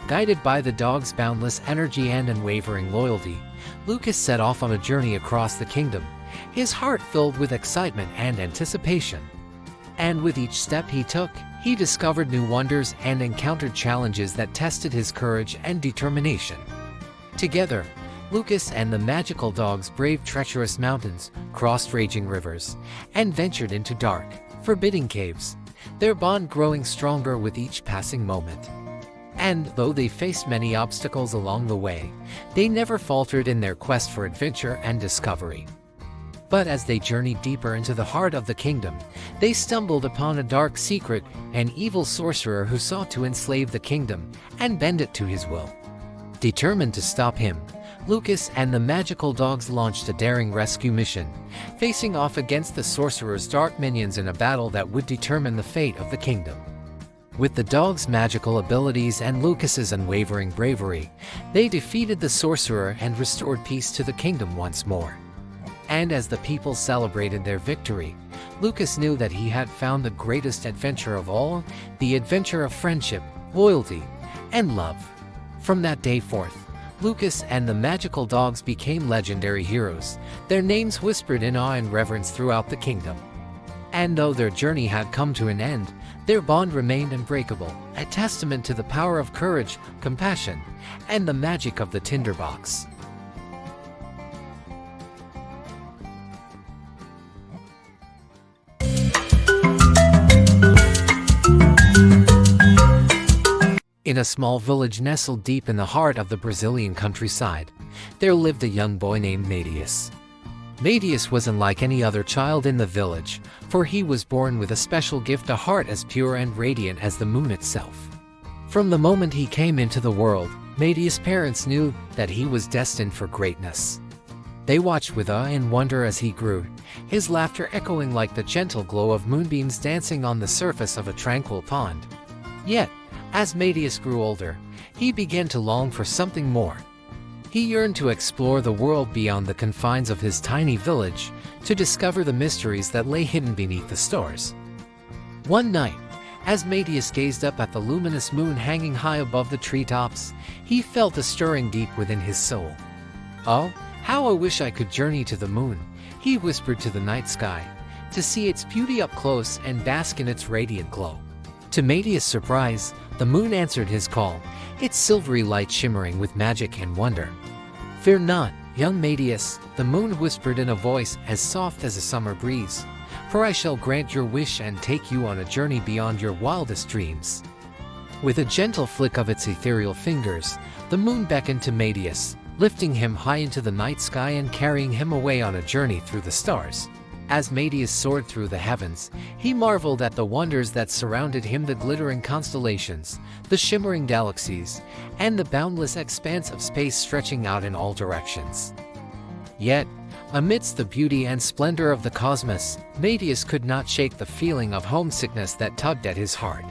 Guided by the dogs' boundless energy and unwavering loyalty, Lucas set off on a journey across the kingdom, his heart filled with excitement and anticipation. And with each step he took, he discovered new wonders and encountered challenges that tested his courage and determination. Together, Lucas and the magical dogs braved treacherous mountains, crossed raging rivers, and ventured into dark, forbidding caves, their bond growing stronger with each passing moment. And though they faced many obstacles along the way, they never faltered in their quest for adventure and discovery. But as they journeyed deeper into the heart of the kingdom, they stumbled upon a dark secret, an evil sorcerer who sought to enslave the kingdom and bend it to his will. Determined to stop him, Lucas and the magical dogs launched a daring rescue mission, facing off against the sorcerer's dark minions in a battle that would determine the fate of the kingdom. With the dogs' magical abilities and Lucas's unwavering bravery, they defeated the sorcerer and restored peace to the kingdom once more. And as the people celebrated their victory, Lucas knew that he had found the greatest adventure of all, the adventure of friendship, loyalty, and love. From that day forth, Lucas and the magical dogs became legendary heroes, their names whispered in awe and reverence throughout the kingdom. And though their journey had come to an end, their bond remained unbreakable, a testament to the power of courage, compassion, and the magic of the tinderbox. In a small village nestled deep in the heart of the Brazilian countryside, there lived a young boy named Matias. Matias was unlike any other child in the village, for he was born with a special gift, a heart as pure and radiant as the moon itself. From the moment he came into the world, Matias' parents knew that he was destined for greatness. They watched with awe and wonder as he grew, his laughter echoing like the gentle glow of moonbeams dancing on the surface of a tranquil pond. Yet, as Matias grew older, he began to long for something more. He yearned to explore the world beyond the confines of his tiny village, to discover the mysteries that lay hidden beneath the stars. One night, as Matias gazed up at the luminous moon hanging high above the treetops, he felt a stirring deep within his soul. "Oh, how I wish I could journey to the moon," he whispered to the night sky, "to see its beauty up close and bask in its radiant glow." To Matias' surprise, the moon answered his call, its silvery light shimmering with magic and wonder. "Fear not," Young Medius, the moon whispered in a voice as soft as a summer breeze, "For I shall grant your wish and take you on a journey beyond your wildest dreams." With a gentle flick of its ethereal fingers, the moon beckoned to Medius, lifting him high into the night sky and carrying him away on a journey through the stars. As Medius soared through the heavens, he marveled at the wonders that surrounded him: the glittering constellations, the shimmering galaxies, and the boundless expanse of space stretching out in all directions. Yet, amidst the beauty and splendor of the cosmos, Medius could not shake the feeling of homesickness that tugged at his heart.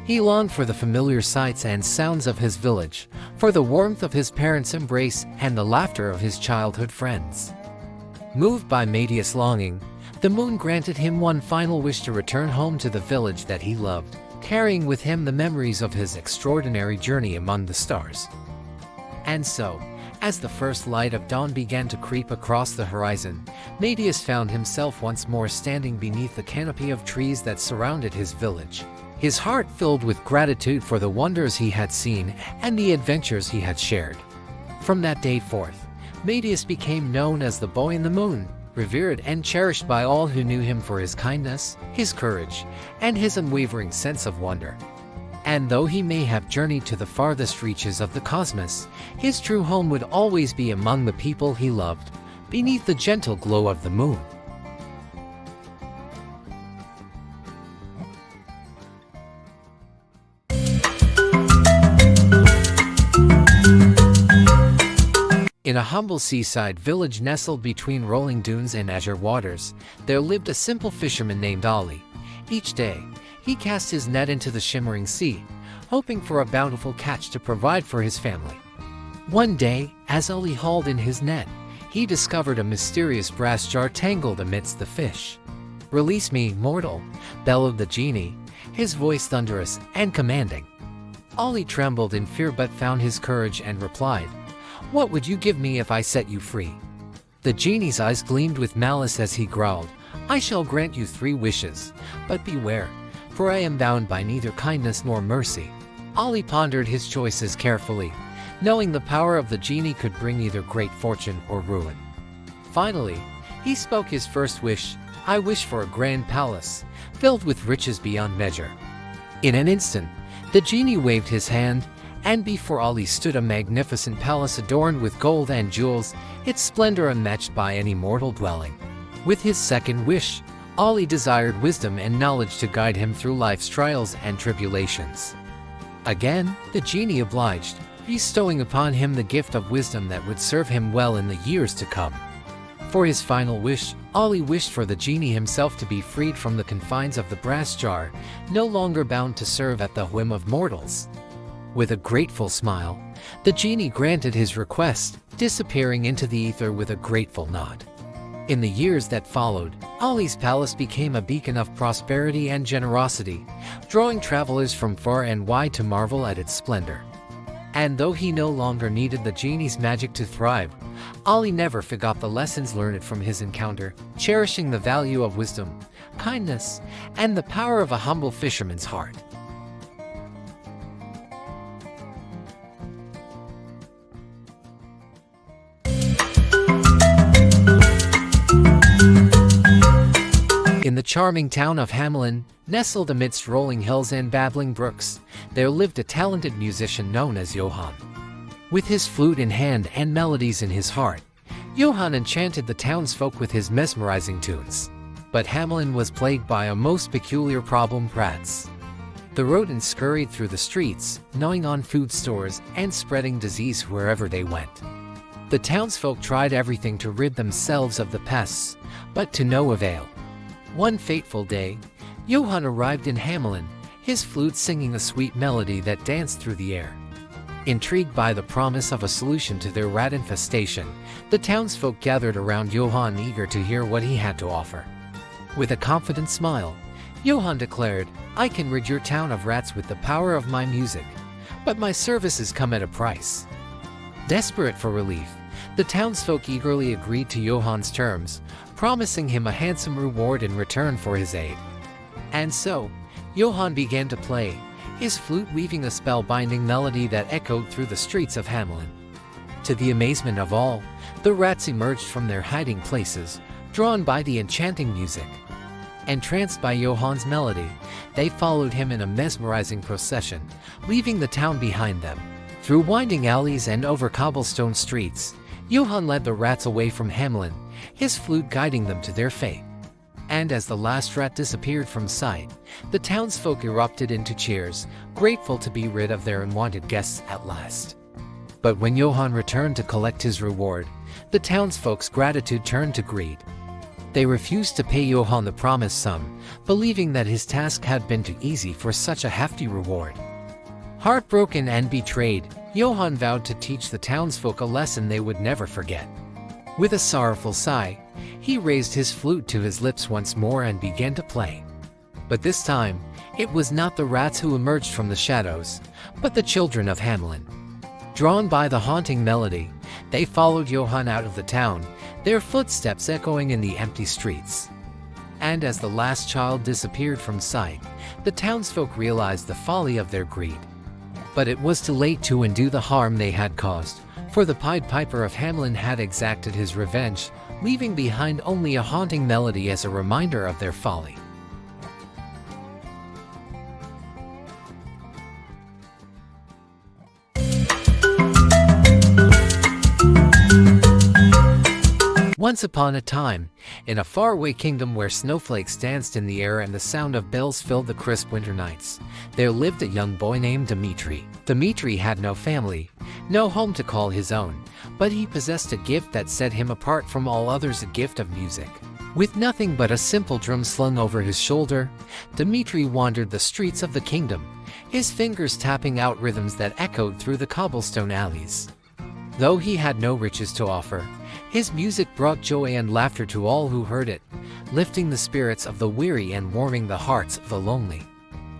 He longed for the familiar sights and sounds of his village, for the warmth of his parents' embrace and the laughter of his childhood friends. Moved by Medius' longing, the moon granted him one final wish: to return home to the village that he loved, carrying with him the memories of his extraordinary journey among the stars. And so, as the first light of dawn began to creep across the horizon, Medius found himself once more standing beneath the canopy of trees that surrounded his village, his heart filled with gratitude for the wonders he had seen and the adventures he had shared. From that day forth, Medius became known as the Boy in the Moon, revered and cherished by all who knew him for his kindness, his courage, and his unwavering sense of wonder. And though he may have journeyed to the farthest reaches of the cosmos, his true home would always be among the people he loved, beneath the gentle glow of the moon. In a humble seaside village nestled between rolling dunes and azure waters, there lived a simple fisherman named Ali. Each day, he cast his net into the shimmering sea, hoping for a bountiful catch to provide for his family. One day, as Ali hauled in his net, he discovered a mysterious brass jar tangled amidst the fish. "Release me, mortal," bellowed the genie, his voice thunderous and commanding. Ali trembled in fear but found his courage and replied, "What would you give me if I set you free?" The genie's eyes gleamed with malice as he growled, "I shall grant you 3 wishes, but beware, for I am bound by neither kindness nor mercy." Ali pondered his choices carefully, knowing the power of the genie could bring either great fortune or ruin. Finally, he spoke his first wish: "I wish for a grand palace, filled with riches beyond measure." In an instant, the genie waved his hand, and before Ali stood a magnificent palace adorned with gold and jewels, its splendor unmatched by any mortal dwelling. With his second wish, Ali desired wisdom and knowledge to guide him through life's trials and tribulations. Again, the genie obliged, bestowing upon him the gift of wisdom that would serve him well in the years to come. For his final wish, Ali wished for the genie himself to be freed from the confines of the brass jar, no longer bound to serve at the whim of mortals. With a grateful smile, the genie granted his request, disappearing into the ether with a grateful nod. In the years that followed, Ali's palace became a beacon of prosperity and generosity, drawing travelers from far and wide to marvel at its splendor. And though he no longer needed the genie's magic to thrive, Ali never forgot the lessons learned from his encounter, cherishing the value of wisdom, kindness, and the power of a humble fisherman's heart. In the charming town of Hamelin, nestled amidst rolling hills and babbling brooks, there lived a talented musician known as Johann. With his flute in hand and melodies in his heart, Johann enchanted the townsfolk with his mesmerizing tunes. But Hamelin was plagued by a most peculiar problem: rats. The rodents scurried through the streets, gnawing on food stores and spreading disease wherever they went. The townsfolk tried everything to rid themselves of the pests, but to no avail. One fateful day, Johann arrived in Hamelin, his flute singing a sweet melody that danced through the air. Intrigued by the promise of a solution to their rat infestation, the townsfolk gathered around Johann, eager to hear what he had to offer. With a confident smile, Johann declared, "I can rid your town of rats with the power of my music, but my services come at a price." Desperate for relief, the townsfolk eagerly agreed to Johann's terms, promising him a handsome reward in return for his aid. And so, Johann began to play, his flute weaving a spellbinding melody that echoed through the streets of Hamelin. To the amazement of all, The rats emerged from their hiding places, drawn by the enchanting music. Entranced by Johann's melody, they followed him in a mesmerizing procession, leaving the town behind them. Through winding alleys and over cobblestone streets, Johann led the rats away from Hamelin, his flute guiding them to their fate. And as the last rat disappeared from sight, the townsfolk erupted into cheers, grateful to be rid of their unwanted guests at last. But when Johann returned to collect his reward, the townsfolk's gratitude turned to greed. They refused to pay Johann the promised sum, believing that his task had been too easy for such a hefty reward. Heartbroken and betrayed, Johann vowed to teach the townsfolk a lesson they would never forget. With a sorrowful sigh, he raised his flute to his lips once more and began to play. But this time, it was not the rats who emerged from the shadows, but the children of Hamelin. Drawn by the haunting melody, they followed Johann out of the town, their footsteps echoing in the empty streets. And as the last child disappeared from sight, the townsfolk realized the folly of their greed. But it was too late to undo the harm they had caused, for the Pied Piper of Hamelin had exacted his revenge, leaving behind only a haunting melody as a reminder of their folly. Once upon a time, in a faraway kingdom where snowflakes danced in the air and the sound of bells filled the crisp winter nights, there lived a young boy named Dmitri. Dmitri had no family, no home to call his own, but he possessed a gift that set him apart from all others, a gift of music. With nothing but a simple drum slung over his shoulder, Dmitri wandered the streets of the kingdom, his fingers tapping out rhythms that echoed through the cobblestone alleys. Though he had no riches to offer, his music brought joy and laughter to all who heard it, lifting the spirits of the weary and warming the hearts of the lonely.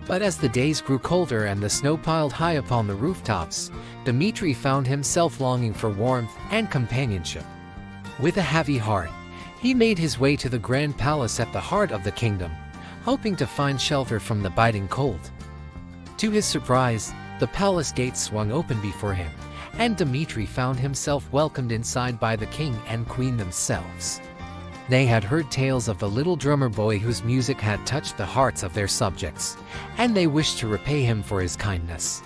But as the days grew colder and the snow piled high upon the rooftops, Dmitri found himself longing for warmth and companionship. With a heavy heart, he made his way to the grand palace at the heart of the kingdom, hoping to find shelter from the biting cold. To his surprise, the palace gates swung open before him, and Dmitri found himself welcomed inside by the king and queen themselves. They had heard tales of the little drummer boy whose music had touched the hearts of their subjects, and they wished to repay him for his kindness.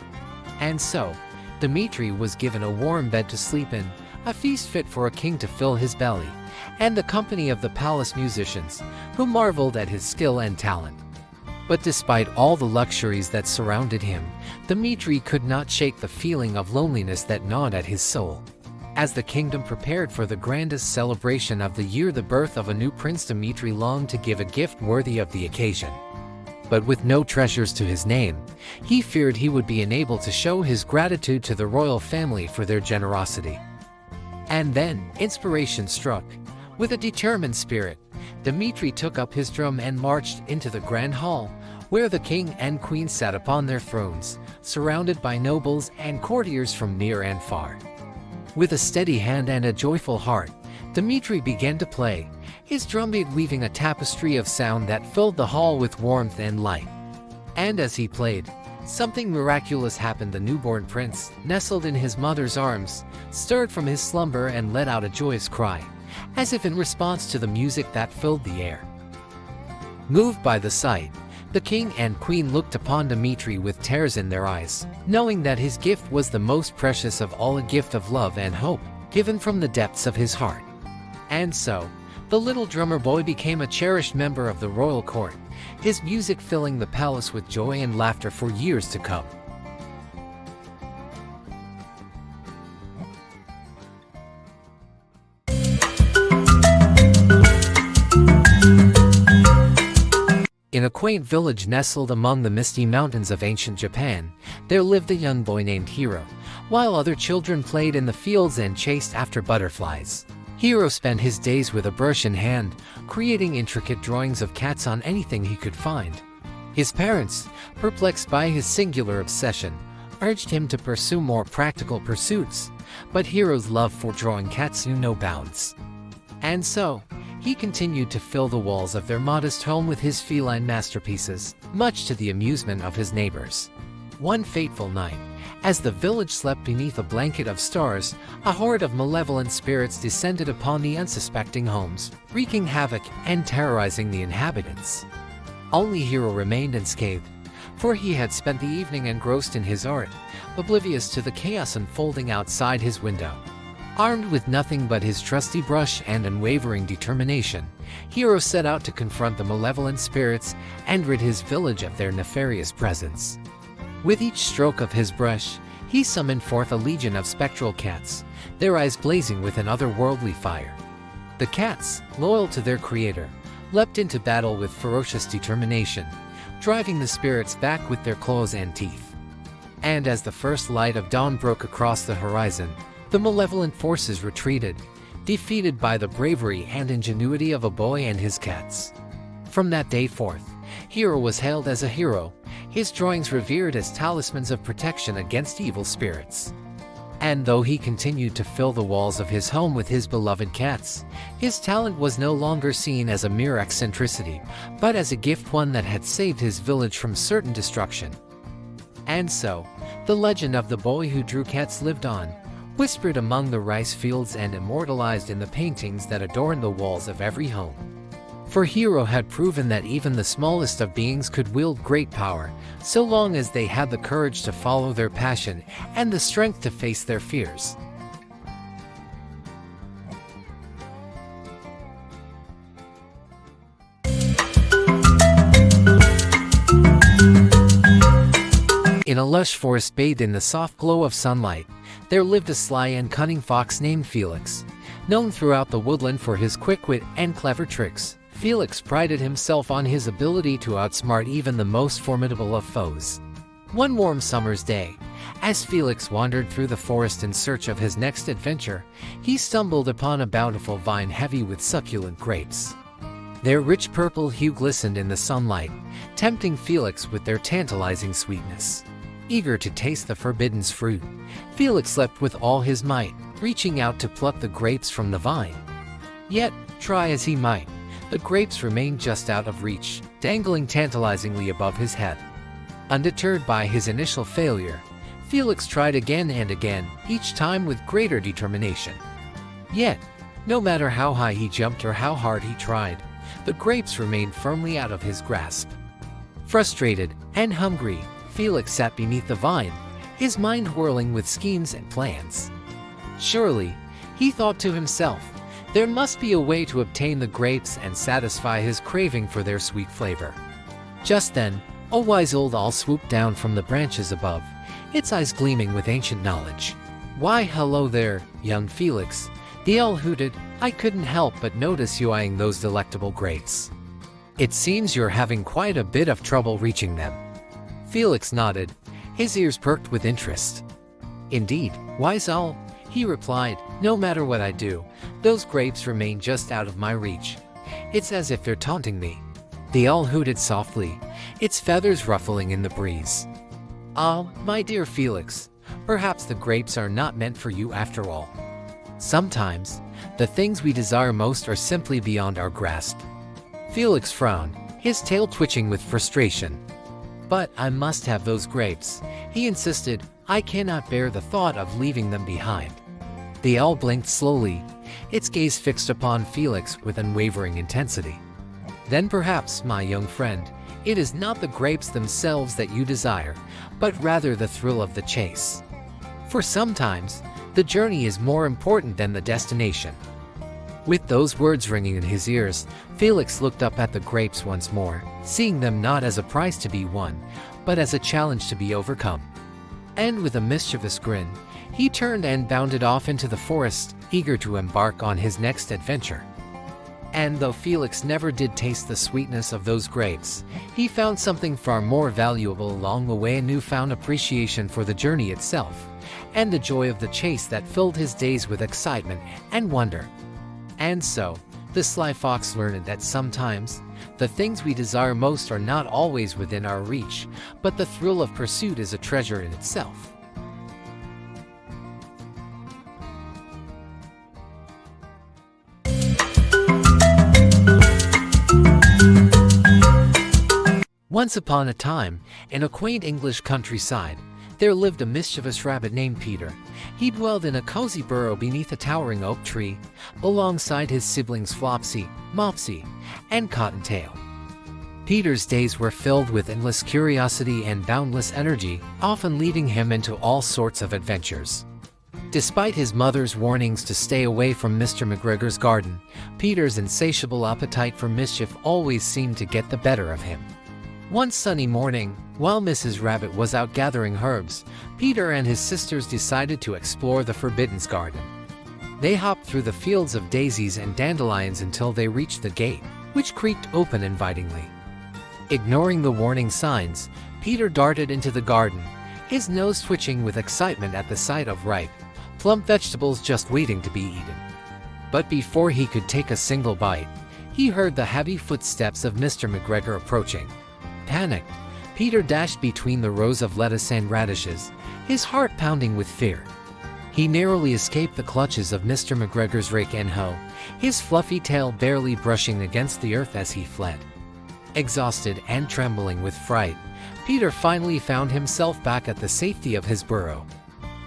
And so, Dmitri was given a warm bed to sleep in, a feast fit for a king to fill his belly, and the company of the palace musicians, who marveled at his skill and talent. But despite all the luxuries that surrounded him, Dmitri could not shake the feeling of loneliness that gnawed at his soul. As the kingdom prepared for the grandest celebration of the year, the birth of a new prince, Dmitri longed to give a gift worthy of the occasion. But with no treasures to his name, he feared he would be unable to show his gratitude to the royal family for their generosity. And then, inspiration struck. With a determined spirit, Dmitri took up his drum and marched into the grand hall, where the king and queen sat upon their thrones, surrounded by nobles and courtiers from near and far. With a steady hand and a joyful heart, Dmitri began to play, his drumbeat weaving a tapestry of sound that filled the hall with warmth and light. And as he played, something miraculous happened. The newborn prince, nestled in his mother's arms, stirred from his slumber and let out a joyous cry, as if in response to the music that filled the air. Moved by the sight, the king and queen looked upon Dmitri with tears in their eyes, knowing that his gift was the most precious of all, a gift of love and hope, given from the depths of his heart. And so, the little drummer boy became a cherished member of the royal court, his music filling the palace with joy and laughter for years to come. In a quaint village nestled among the misty mountains of ancient Japan, there lived a young boy named Hiro, while other children played in the fields and chased after butterflies. Hiro spent his days with a brush in hand, creating intricate drawings of cats on anything he could find. His parents, perplexed by his singular obsession, urged him to pursue more practical pursuits, but Hiro's love for drawing cats knew no bounds. And so, he continued to fill the walls of their modest home with his feline masterpieces, much to the amusement of his neighbors. One fateful night, as the village slept beneath a blanket of stars, a horde of malevolent spirits descended upon the unsuspecting homes, wreaking havoc and terrorizing the inhabitants. Only Hero remained unscathed, for he had spent the evening engrossed in his art, oblivious to the chaos unfolding outside his window. Armed with nothing but his trusty brush and unwavering determination, Hero set out to confront the malevolent spirits and rid his village of their nefarious presence. With each stroke of his brush, he summoned forth a legion of spectral cats, their eyes blazing with an otherworldly fire. The cats, loyal to their creator, leapt into battle with ferocious determination, driving the spirits back with their claws and teeth. And as the first light of dawn broke across the horizon, the malevolent forces retreated, defeated by the bravery and ingenuity of a boy and his cats. From that day forth, Hero was hailed as a hero, his drawings revered as talismans of protection against evil spirits. And though he continued to fill the walls of his home with his beloved cats, his talent was no longer seen as a mere eccentricity, but as a gift, one that had saved his village from certain destruction. And so, the legend of the boy who drew cats lived on, whispered among the rice fields and immortalized in the paintings that adorned the walls of every home. For Hero had proven that even the smallest of beings could wield great power, so long as they had the courage to follow their passion and the strength to face their fears. In a lush forest bathed in the soft glow of sunlight, there lived a sly and cunning fox named Felix. Known throughout the woodland for his quick wit and clever tricks, Felix prided himself on his ability to outsmart even the most formidable of foes. One warm summer's day, as Felix wandered through the forest in search of his next adventure, he stumbled upon a bountiful vine heavy with succulent grapes. Their rich purple hue glistened in the sunlight, tempting Felix with their tantalizing sweetness. Eager to taste the forbidden fruit, Felix leapt with all his might, reaching out to pluck the grapes from the vine. Yet, try as he might, the grapes remained just out of reach, dangling tantalizingly above his head. Undeterred by his initial failure, Felix tried again and again, each time with greater determination. Yet, no matter how high he jumped or how hard he tried, the grapes remained firmly out of his grasp. Frustrated and hungry, Felix sat beneath the vine, his mind whirling with schemes and plans. Surely, he thought to himself, there must be a way to obtain the grapes and satisfy his craving for their sweet flavor. Just then, a wise old owl swooped down from the branches above, its eyes gleaming with ancient knowledge. "Why, hello there, young Felix," the owl hooted. "I couldn't help but notice you eyeing those delectable grapes. It seems you're having quite a bit of trouble reaching them." Felix nodded, his ears perked with interest. "Indeed, wise owl," he replied, "no matter what I do, those grapes remain just out of my reach. It's as if they're taunting me." The owl hooted softly, its feathers ruffling in the breeze. "Ah, my dear Felix, perhaps the grapes are not meant for you after all. Sometimes, the things we desire most are simply beyond our grasp." Felix frowned, his tail twitching with frustration. "But I must have those grapes," he insisted. "I cannot bear the thought of leaving them behind." The owl blinked slowly, its gaze fixed upon Felix with unwavering intensity. "Then perhaps, my young friend, it is not the grapes themselves that you desire, but rather the thrill of the chase. For sometimes, the journey is more important than the destination." With those words ringing in his ears, Felix looked up at the grapes once more, seeing them not as a prize to be won, but as a challenge to be overcome. And with a mischievous grin, he turned and bounded off into the forest, eager to embark on his next adventure. And though Felix never did taste the sweetness of those grapes, he found something far more valuable along the way: a newfound appreciation for the journey itself, and the joy of the chase that filled his days with excitement and wonder. And so, the sly fox learned that sometimes, the things we desire most are not always within our reach, but the thrill of pursuit is a treasure in itself. Once upon a time, in a quaint English countryside, there lived a mischievous rabbit named Peter. He dwelled in a cozy burrow beneath a towering oak tree, alongside his siblings Flopsy, Mopsy, and Cottontail. Peter's days were filled with endless curiosity and boundless energy, often leading him into all sorts of adventures. Despite his mother's warnings to stay away from Mr. McGregor's garden, Peter's insatiable appetite for mischief always seemed to get the better of him. One sunny morning, while Mrs. Rabbit was out gathering herbs, Peter and his sisters decided to explore the Forbidden Garden. They hopped through the fields of daisies and dandelions until they reached the gate, which creaked open invitingly. Ignoring the warning signs, Peter darted into the garden, his nose twitching with excitement at the sight of ripe, plump vegetables just waiting to be eaten. But before he could take a single bite, he heard the heavy footsteps of Mr. McGregor approaching. Panicked, Peter dashed between the rows of lettuce and radishes, his heart pounding with fear. He narrowly escaped the clutches of Mr. McGregor's rake and hoe, his fluffy tail barely brushing against the earth as he fled. Exhausted and trembling with fright, Peter finally found himself back at the safety of his burrow.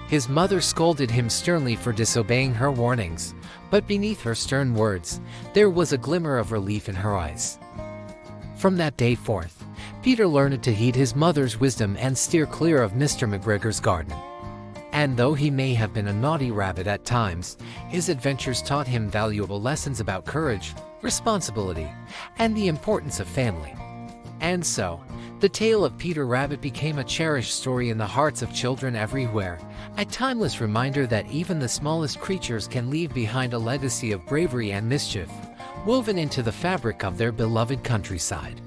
His mother scolded him sternly for disobeying her warnings, but beneath her stern words, there was a glimmer of relief in her eyes. From that day forth, Peter learned to heed his mother's wisdom and steer clear of Mr. McGregor's garden. And though he may have been a naughty rabbit at times, his adventures taught him valuable lessons about courage, responsibility, and the importance of family. And so, the tale of Peter Rabbit became a cherished story in the hearts of children everywhere, a timeless reminder that even the smallest creatures can leave behind a legacy of bravery and mischief, woven into the fabric of their beloved countryside.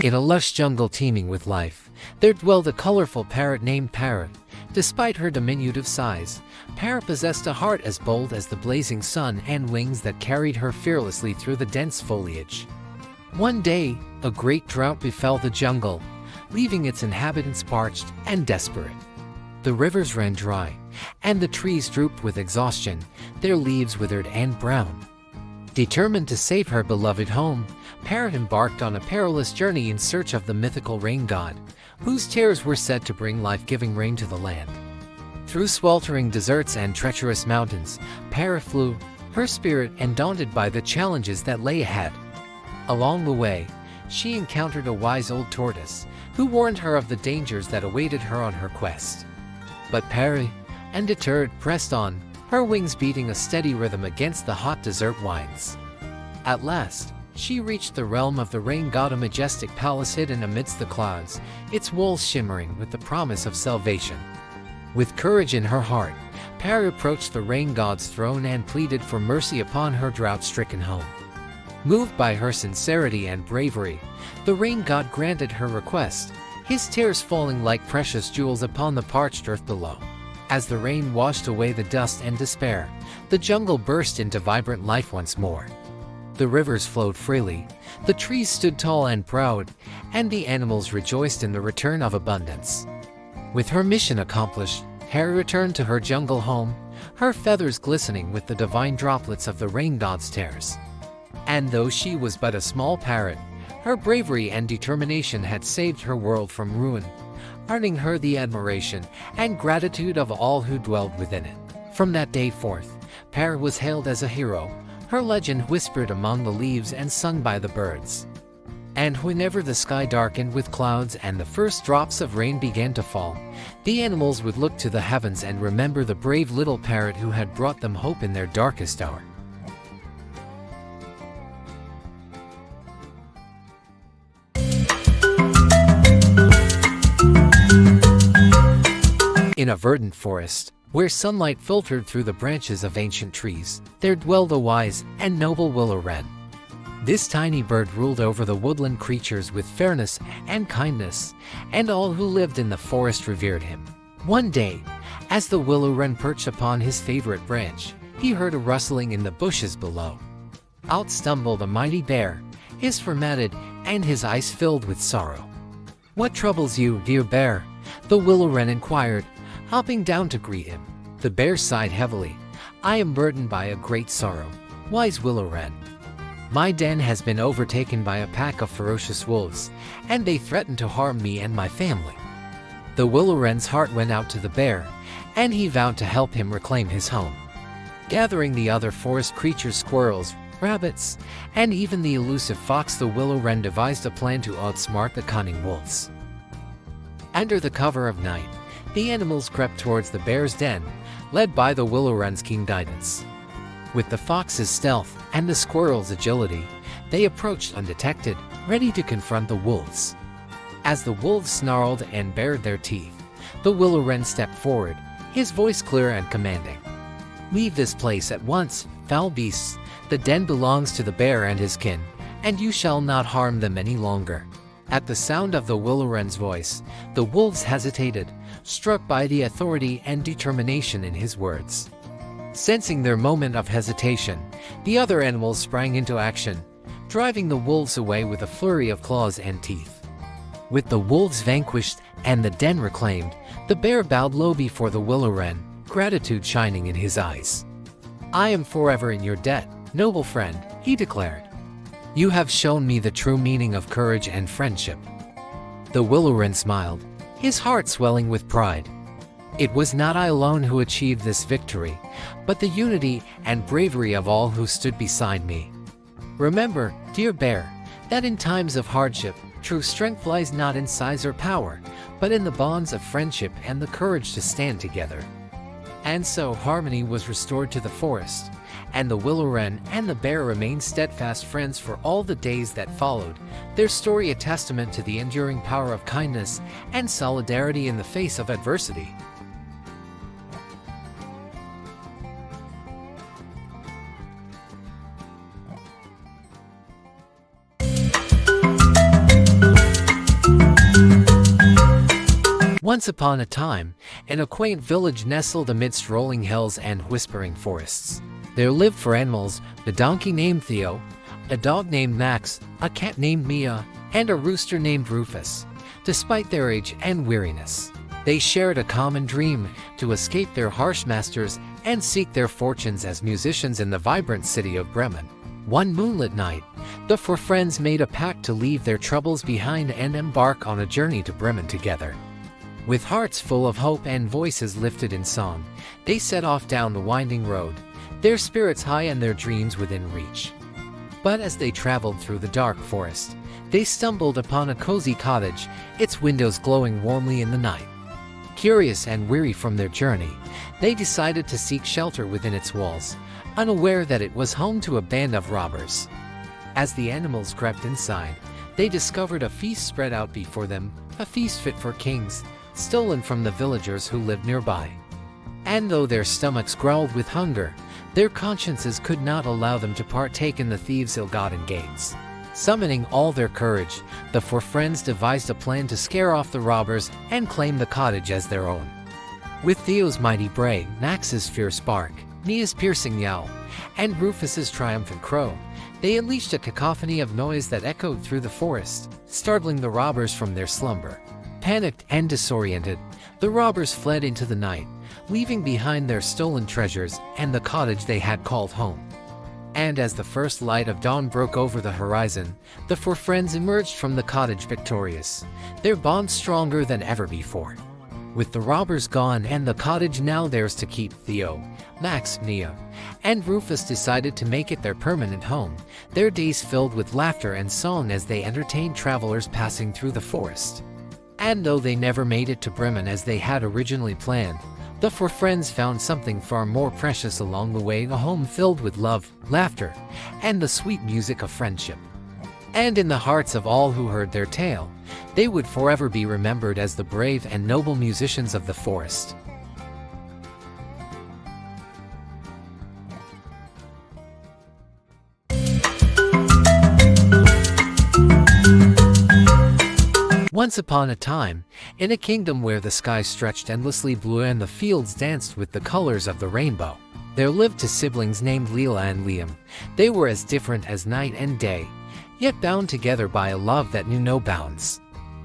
In a lush jungle teeming with life, there dwelled a colorful parrot named Parrot. Despite her diminutive size, Parrot possessed a heart as bold as the blazing sun and wings that carried her fearlessly through the dense foliage. One day, a great drought befell the jungle, leaving its inhabitants parched and desperate. The rivers ran dry, and the trees drooped with exhaustion, their leaves withered and brown. Determined to save her beloved home, Parrot embarked on a perilous journey in search of the mythical rain god, whose tears were said to bring life-giving rain to the land. Through sweltering deserts and treacherous mountains, Parrot flew, her spirit undaunted by the challenges that lay ahead. Along the way, she encountered a wise old tortoise, who warned her of the dangers that awaited her on her quest. But Parrot, undeterred, pressed on, her wings beating a steady rhythm against the hot desert winds. At last, she reached the realm of the rain god, a majestic palace hidden amidst the clouds, its walls shimmering with the promise of salvation. With courage in her heart, Parrot approached the rain god's throne and pleaded for mercy upon her drought-stricken home. Moved by her sincerity and bravery, the rain god granted her request, his tears falling like precious jewels upon the parched earth below. As the rain washed away the dust and despair, the jungle burst into vibrant life once more. The rivers flowed freely, the trees stood tall and proud, and the animals rejoiced in the return of abundance. With her mission accomplished, Harry returned to her jungle home, her feathers glistening with the divine droplets of the rain god's tears. And though she was but a small parrot, her bravery and determination had saved her world from ruin, earning her the admiration and gratitude of all who dwelled within it. From that day forth, Parrot was hailed as a hero, her legend whispered among the leaves and sung by the birds. And whenever the sky darkened with clouds and the first drops of rain began to fall, the animals would look to the heavens and remember the brave little parrot who had brought them hope in their darkest hour. In a verdant forest, where sunlight filtered through the branches of ancient trees, there dwelled a wise and noble willow wren. This tiny bird ruled over the woodland creatures with fairness and kindness, and all who lived in the forest revered him. One day, as the willow wren perched upon his favorite branch, he heard a rustling in the bushes below. Out stumbled a mighty bear, his fur matted and his eyes filled with sorrow. "What troubles you, dear bear?" the willow wren inquired, hopping down to greet him. The bear sighed heavily. "I am burdened by a great sorrow, wise willow wren. My den has been overtaken by a pack of ferocious wolves, and they threaten to harm me and my family." The willow wren's heart went out to the bear, and he vowed to help him reclaim his home. Gathering the other forest creatures, squirrels, rabbits, and even the elusive fox, the willow wren devised a plan to outsmart the cunning wolves. Under the cover of night, the animals crept towards the bear's den, led by the willow wren's keen guidance. With the fox's stealth and the squirrel's agility, they approached undetected, ready to confront the wolves. As the wolves snarled and bared their teeth, the willow wren stepped forward, his voice clear and commanding. "Leave this place at once, foul beasts. The den belongs to the bear and his kin, and you shall not harm them any longer." At the sound of the willow wren's voice, the wolves hesitated, struck by the authority and determination in his words. Sensing their moment of hesitation, the other animals sprang into action, driving the wolves away with a flurry of claws and teeth. With the wolves vanquished and the den reclaimed, the bear bowed low before the willow wren, gratitude shining in his eyes. "I am forever in your debt, noble friend," he declared. "You have shown me the true meaning of courage and friendship." The willow wren smiled, his heart swelling with pride. "It was not I alone who achieved this victory, but the unity and bravery of all who stood beside me. Remember, dear bear, that in times of hardship, true strength lies not in size or power, but in the bonds of friendship and the courage to stand together." And so harmony was restored to the forest, and the willow wren and the bear remained steadfast friends for all the days that followed, their story a testament to the enduring power of kindness and solidarity in the face of adversity. Once upon a time, in a quaint village nestled amidst rolling hills and whispering forests, there lived 4 animals: a donkey named Theo, a dog named Max, a cat named Mia, and a rooster named Rufus. Despite their age and weariness, they shared a common dream: to escape their harsh masters and seek their fortunes as musicians in the vibrant city of Bremen. One moonlit night, the 4 friends made a pact to leave their troubles behind and embark on a journey to Bremen together. With hearts full of hope and voices lifted in song, they set off down the winding road, their spirits high and their dreams within reach. But as they traveled through the dark forest, they stumbled upon a cozy cottage, its windows glowing warmly in the night. Curious and weary from their journey, they decided to seek shelter within its walls, unaware that it was home to a band of robbers. As the animals crept inside, they discovered a feast spread out before them, a feast fit for kings, stolen from the villagers who lived nearby. And though their stomachs growled with hunger, their consciences could not allow them to partake in the thieves' ill-gotten gains. Summoning all their courage, the 4 friends devised a plan to scare off the robbers and claim the cottage as their own. With Theo's mighty bray, Max's fierce bark, Mia's piercing yowl, and Rufus's triumphant crow, they unleashed a cacophony of noise that echoed through the forest, startling the robbers from their slumber. Panicked and disoriented, the robbers fled into the night, leaving behind their stolen treasures and the cottage they had called home. And as the first light of dawn broke over the horizon, the 4 friends emerged from the cottage victorious, their bond stronger than ever before. With the robbers gone and the cottage now theirs to keep, Theo, Max, Mia, and Rufus decided to make it their permanent home, their days filled with laughter and song as they entertained travelers passing through the forest. And though they never made it to Bremen as they had originally planned, the 4 friends found something far more precious along the way: a home filled with love, laughter, and the sweet music of friendship. And in the hearts of all who heard their tale, they would forever be remembered as the brave and noble musicians of the forest. Once upon a time, in a kingdom where the sky stretched endlessly blue and the fields danced with the colors of the rainbow, there lived 2 siblings named Leela and Liam. They were as different as night and day, yet bound together by a love that knew no bounds.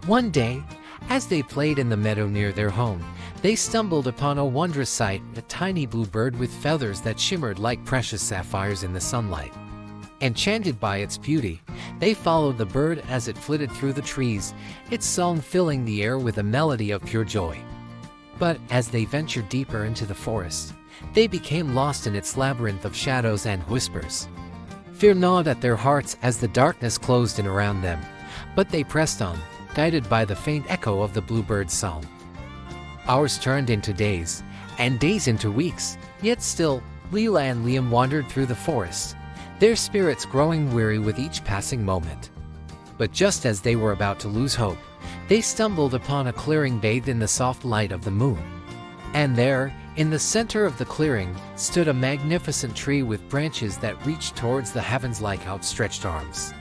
One day, as they played in the meadow near their home, they stumbled upon a wondrous sight, a tiny blue bird with feathers that shimmered like precious sapphires in the sunlight. Enchanted by its beauty, they followed the bird as it flitted through the trees, its song filling the air with a melody of pure joy. But as they ventured deeper into the forest, they became lost in its labyrinth of shadows and whispers. Fear gnawed at their hearts as the darkness closed in around them, but they pressed on, guided by the faint echo of the bluebird's song. Hours turned into days, and days into weeks, yet still, Leela and Liam wandered through the forest, their spirits growing weary with each passing moment. But just as they were about to lose hope, they stumbled upon a clearing bathed in the soft light of the moon. And there, in the center of the clearing, stood a magnificent tree with branches that reached towards the heavens like outstretched arms.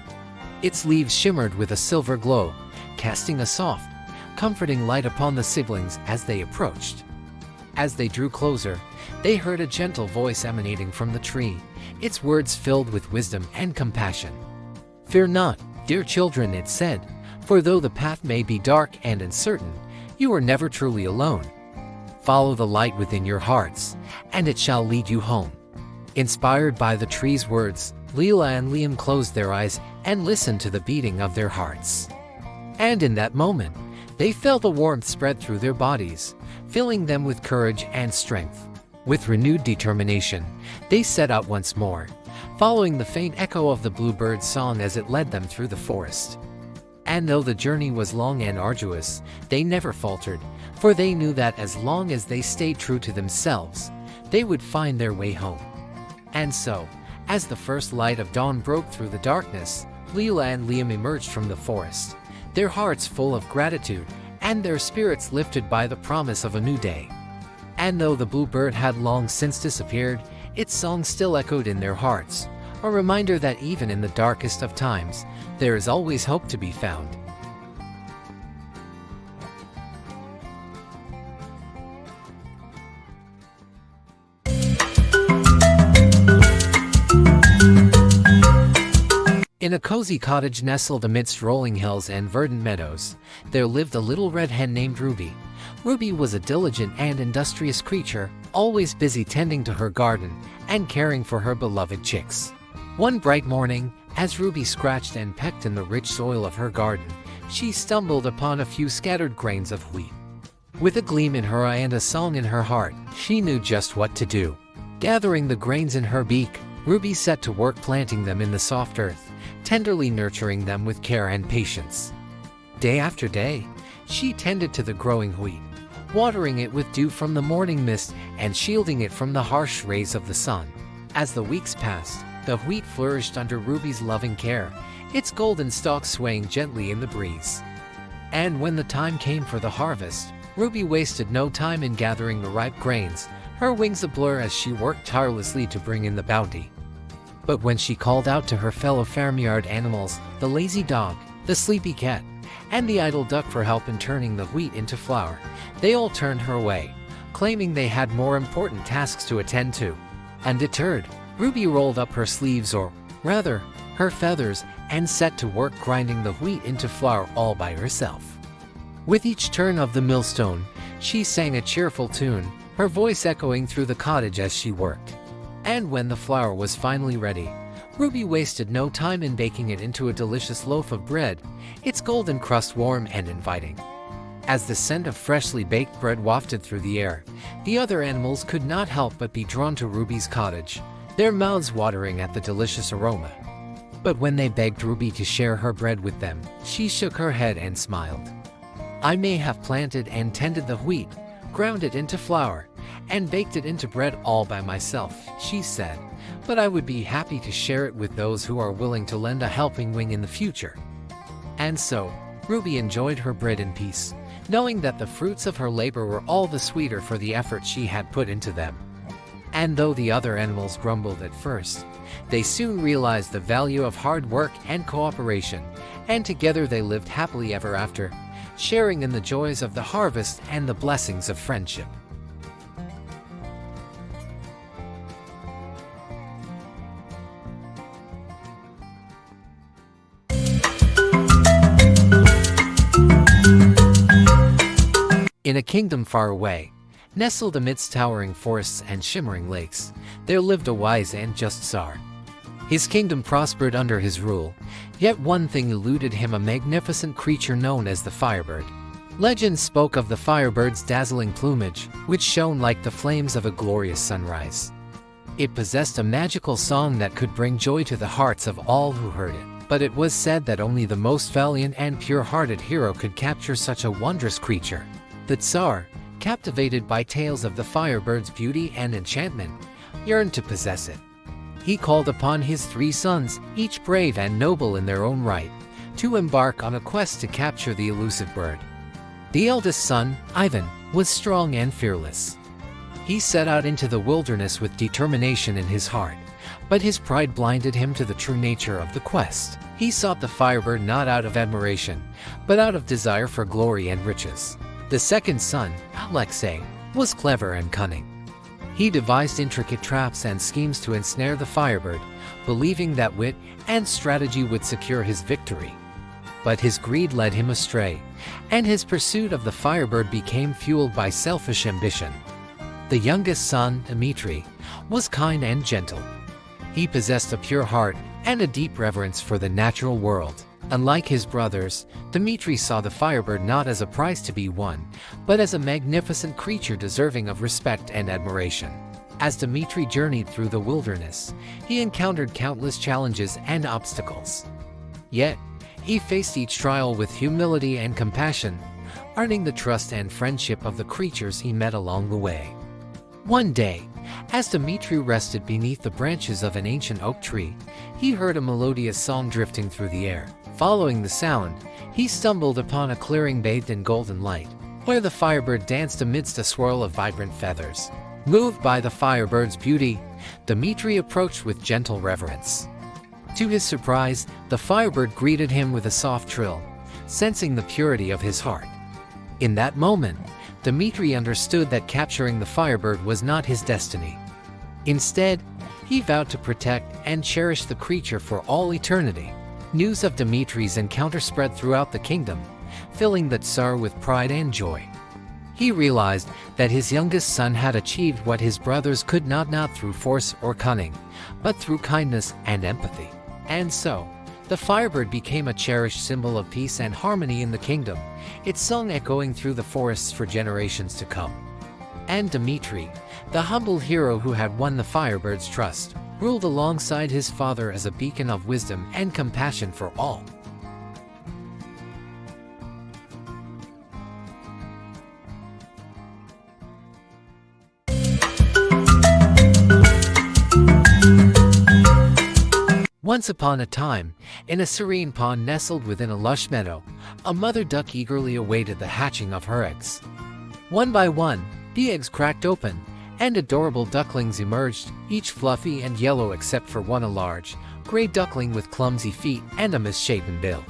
Its leaves shimmered with a silver glow, casting a soft, comforting light upon the siblings as they approached. As they drew closer, they heard a gentle voice emanating from the tree, its words filled with wisdom and compassion. "Fear not, dear children," it said, "for though the path may be dark and uncertain, you are never truly alone. Follow the light within your hearts, and it shall lead you home." Inspired by the tree's words, Leela and Liam closed their eyes and listened to the beating of their hearts. And in that moment, they felt a warmth spread through their bodies, filling them with courage and strength. With renewed determination, they set out once more, following the faint echo of the bluebird's song as it led them through the forest. And though the journey was long and arduous, they never faltered, for they knew that as long as they stayed true to themselves, they would find their way home. And so, as the first light of dawn broke through the darkness, Leela and Liam emerged from the forest, their hearts full of gratitude and their spirits lifted by the promise of a new day. And though the bluebird had long since disappeared, its song still echoed in their hearts, a reminder that even in the darkest of times, there is always hope to be found. In a cozy cottage nestled amidst rolling hills and verdant meadows, there lived a little red hen named Ruby. Ruby was a diligent and industrious creature, always busy tending to her garden and caring for her beloved chicks. One bright morning, as Ruby scratched and pecked in the rich soil of her garden, she stumbled upon a few scattered grains of wheat. With a gleam in her eye and a song in her heart, she knew just what to do. Gathering the grains in her beak, Ruby set to work planting them in the soft earth, tenderly nurturing them with care and patience. Day after day, she tended to the growing wheat, watering it with dew from the morning mist and shielding it from the harsh rays of the sun. As the weeks passed, the wheat flourished under Ruby's loving care, its golden stalks swaying gently in the breeze. And when the time came for the harvest, Ruby wasted no time in gathering the ripe grains, her wings ablur as she worked tirelessly to bring in the bounty. But when she called out to her fellow farmyard animals, the lazy dog, the sleepy cat, and the idle duck for help in turning the wheat into flour, they all turned her away, claiming they had more important tasks to attend to. Undeterred, Ruby rolled up her sleeves, or rather, her feathers, and set to work grinding the wheat into flour all by herself. With each turn of the millstone, she sang a cheerful tune, her voice echoing through the cottage as she worked. And when the flour was finally ready, Ruby wasted no time in baking it into a delicious loaf of bread, its golden crust warm and inviting. As the scent of freshly baked bread wafted through the air, the other animals could not help but be drawn to Ruby's cottage, their mouths watering at the delicious aroma. But when they begged Ruby to share her bread with them, she shook her head and smiled. "I may have planted and tended the wheat, ground it into flour, and baked it into bread all by myself," she said, "but I would be happy to share it with those who are willing to lend a helping wing in the future." And so, Ruby enjoyed her bread in peace, knowing that the fruits of her labor were all the sweeter for the effort she had put into them. And though the other animals grumbled at first, they soon realized the value of hard work and cooperation, and together they lived happily ever after, sharing in the joys of the harvest and the blessings of friendship. In a kingdom far away, nestled amidst towering forests and shimmering lakes, there lived a wise and just Tsar. His kingdom prospered under his rule, yet one thing eluded him: a magnificent creature known as the Firebird. Legends spoke of the Firebird's dazzling plumage, which shone like the flames of a glorious sunrise. It possessed a magical song that could bring joy to the hearts of all who heard it, but it was said that only the most valiant and pure-hearted hero could capture such a wondrous creature. The Tsar, captivated by tales of the Firebird's beauty and enchantment, yearned to possess it. He called upon his 3 sons, each brave and noble in their own right, to embark on a quest to capture the elusive bird. The eldest son, Ivan, was strong and fearless. He set out into the wilderness with determination in his heart, but his pride blinded him to the true nature of the quest. He sought the Firebird not out of admiration, but out of desire for glory and riches. The second son, Alexei, was clever and cunning. He devised intricate traps and schemes to ensnare the Firebird, believing that wit and strategy would secure his victory. But his greed led him astray, and his pursuit of the Firebird became fueled by selfish ambition. The youngest son, Dmitri, was kind and gentle. He possessed a pure heart and a deep reverence for the natural world. Unlike his brothers, Dmitri saw the Firebird not as a prize to be won, but as a magnificent creature deserving of respect and admiration. As Dmitri journeyed through the wilderness, he encountered countless challenges and obstacles. Yet, he faced each trial with humility and compassion, earning the trust and friendship of the creatures he met along the way. One day, as Dmitri rested beneath the branches of an ancient oak tree, he heard a melodious song drifting through the air. Following the sound, he stumbled upon a clearing bathed in golden light, where the Firebird danced amidst a swirl of vibrant feathers. Moved by the Firebird's beauty, Dmitri approached with gentle reverence. To his surprise, the Firebird greeted him with a soft trill, sensing the purity of his heart. In that moment, Dmitri understood that capturing the Firebird was not his destiny. Instead, he vowed to protect and cherish the creature for all eternity. News of Dmitri's encounter spread throughout the kingdom, filling the Tsar with pride and joy. He realized that his youngest son had achieved what his brothers could not through force or cunning, but through kindness and empathy. And so, the Firebird became a cherished symbol of peace and harmony in the kingdom, its song echoing through the forests for generations to come. And Dmitri, the humble hero who had won the Firebird's trust, ruled alongside his father as a beacon of wisdom and compassion for all. Once upon a time, in a serene pond nestled within a lush meadow, a mother duck eagerly awaited the hatching of her eggs. One by one, the eggs cracked open, and adorable ducklings emerged, each fluffy and yellow except for one, a large, gray duckling with clumsy feet and a misshapen bill.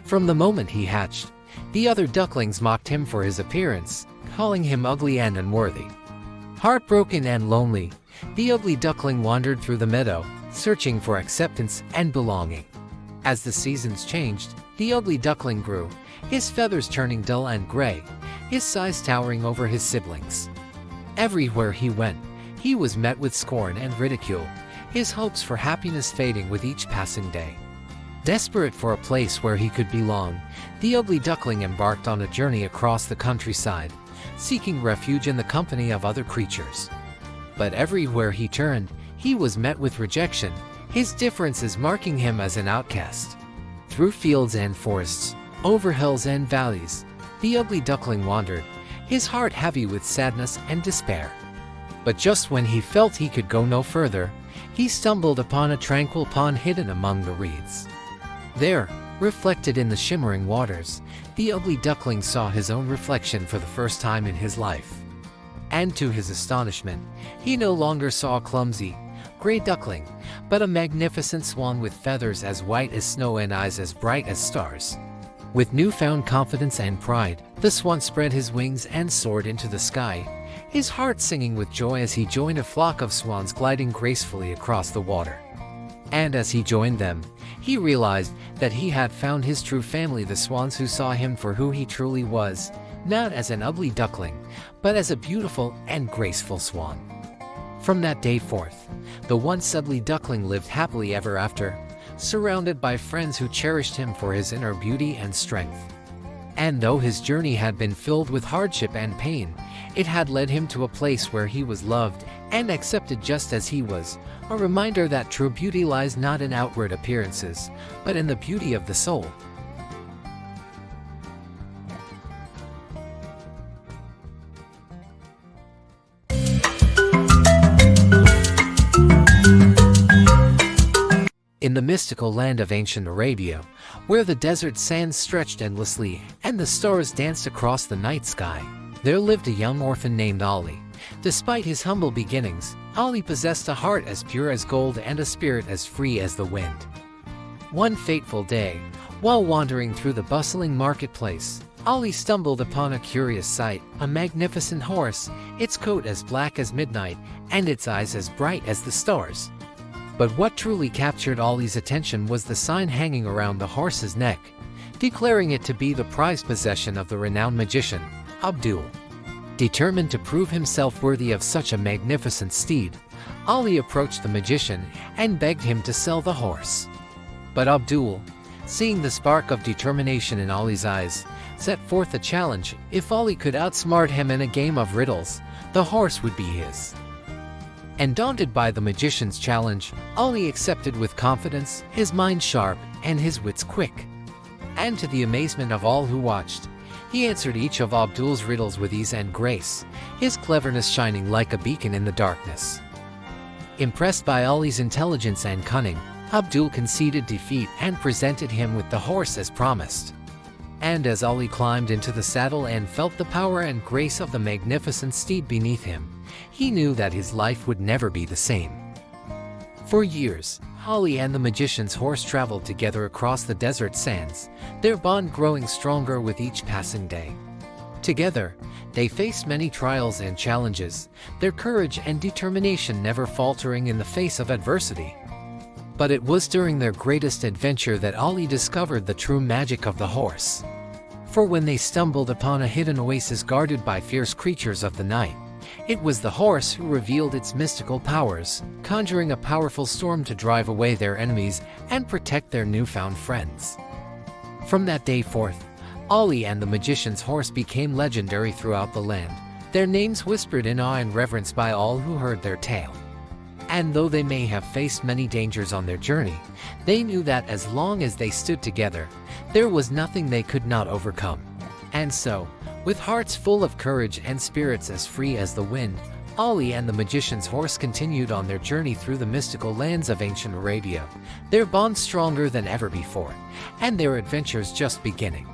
From the moment he hatched, the other ducklings mocked him for his appearance, calling him ugly and unworthy. Heartbroken and lonely, the ugly duckling wandered through the meadow, searching for acceptance and belonging. As the seasons changed, the ugly duckling grew, his feathers turning dull and gray, his size towering over his siblings. Everywhere he went, he was met with scorn and ridicule, his hopes for happiness fading with each passing day. Desperate for a place where he could belong, the ugly duckling embarked on a journey across the countryside, seeking refuge in the company of other creatures. But everywhere he turned, he was met with rejection, his differences marking him as an outcast. Through fields and forests, over hills and valleys, the ugly duckling wandered, his heart heavy with sadness and despair. But just when he felt he could go no further, he stumbled upon a tranquil pond hidden among the reeds. There, reflected in the shimmering waters, the ugly duckling saw his own reflection for the first time in his life. And to his astonishment, he no longer saw a clumsy, gray duckling, but a magnificent swan with feathers as white as snow and eyes as bright as stars. With newfound confidence and pride, the swan spread his wings and soared into the sky, his heart singing with joy as he joined a flock of swans gliding gracefully across the water. And as he joined them, he realized that he had found his true family, the swans who saw him for who he truly was, not as an ugly duckling, but as a beautiful and graceful swan. From that day forth, the once ugly duckling lived happily ever after, surrounded by friends who cherished him for his inner beauty and strength. And though his journey had been filled with hardship and pain, it had led him to a place where he was loved and accepted just as he was, a reminder that true beauty lies not in outward appearances, but in the beauty of the soul. In the mystical land of ancient Arabia, where the desert sands stretched endlessly and the stars danced across the night sky, there lived a young orphan named Ali. Despite his humble beginnings, Ali possessed a heart as pure as gold and a spirit as free as the wind. One fateful day, while wandering through the bustling marketplace, Ali stumbled upon a curious sight, a magnificent horse, its coat as black as midnight and its eyes as bright as the stars. But what truly captured Ali's attention was the sign hanging around the horse's neck, declaring it to be the prized possession of the renowned magician, Abdul. Determined to prove himself worthy of such a magnificent steed, Ali approached the magician and begged him to sell the horse. But Abdul, seeing the spark of determination in Ali's eyes, set forth a challenge. If Ali could outsmart him in a game of riddles, the horse would be his. And daunted by the magician's challenge, Ali accepted with confidence, his mind sharp and his wits quick. And to the amazement of all who watched, he answered each of Abdul's riddles with ease and grace, his cleverness shining like a beacon in the darkness. Impressed by Ali's intelligence and cunning, Abdul conceded defeat and presented him with the horse as promised. And as Ali climbed into the saddle and felt the power and grace of the magnificent steed beneath him, he knew that his life would never be the same. For years, Ali and the magician's horse traveled together across the desert sands, their bond growing stronger with each passing day. Together, they faced many trials and challenges, their courage and determination never faltering in the face of adversity. But it was during their greatest adventure that Ali discovered the true magic of the horse. For when they stumbled upon a hidden oasis guarded by fierce creatures of the night, it was the horse who revealed its mystical powers, conjuring a powerful storm to drive away their enemies and protect their newfound friends. From that day forth, Ali and the magician's horse became legendary throughout the land, their names whispered in awe and reverence by all who heard their tale. And though they may have faced many dangers on their journey, they knew that as long as they stood together, there was nothing they could not overcome. And so, with hearts full of courage and spirits as free as the wind, Ali and the magician's horse continued on their journey through the mystical lands of ancient Arabia, their bond stronger than ever before, and their adventures just beginning.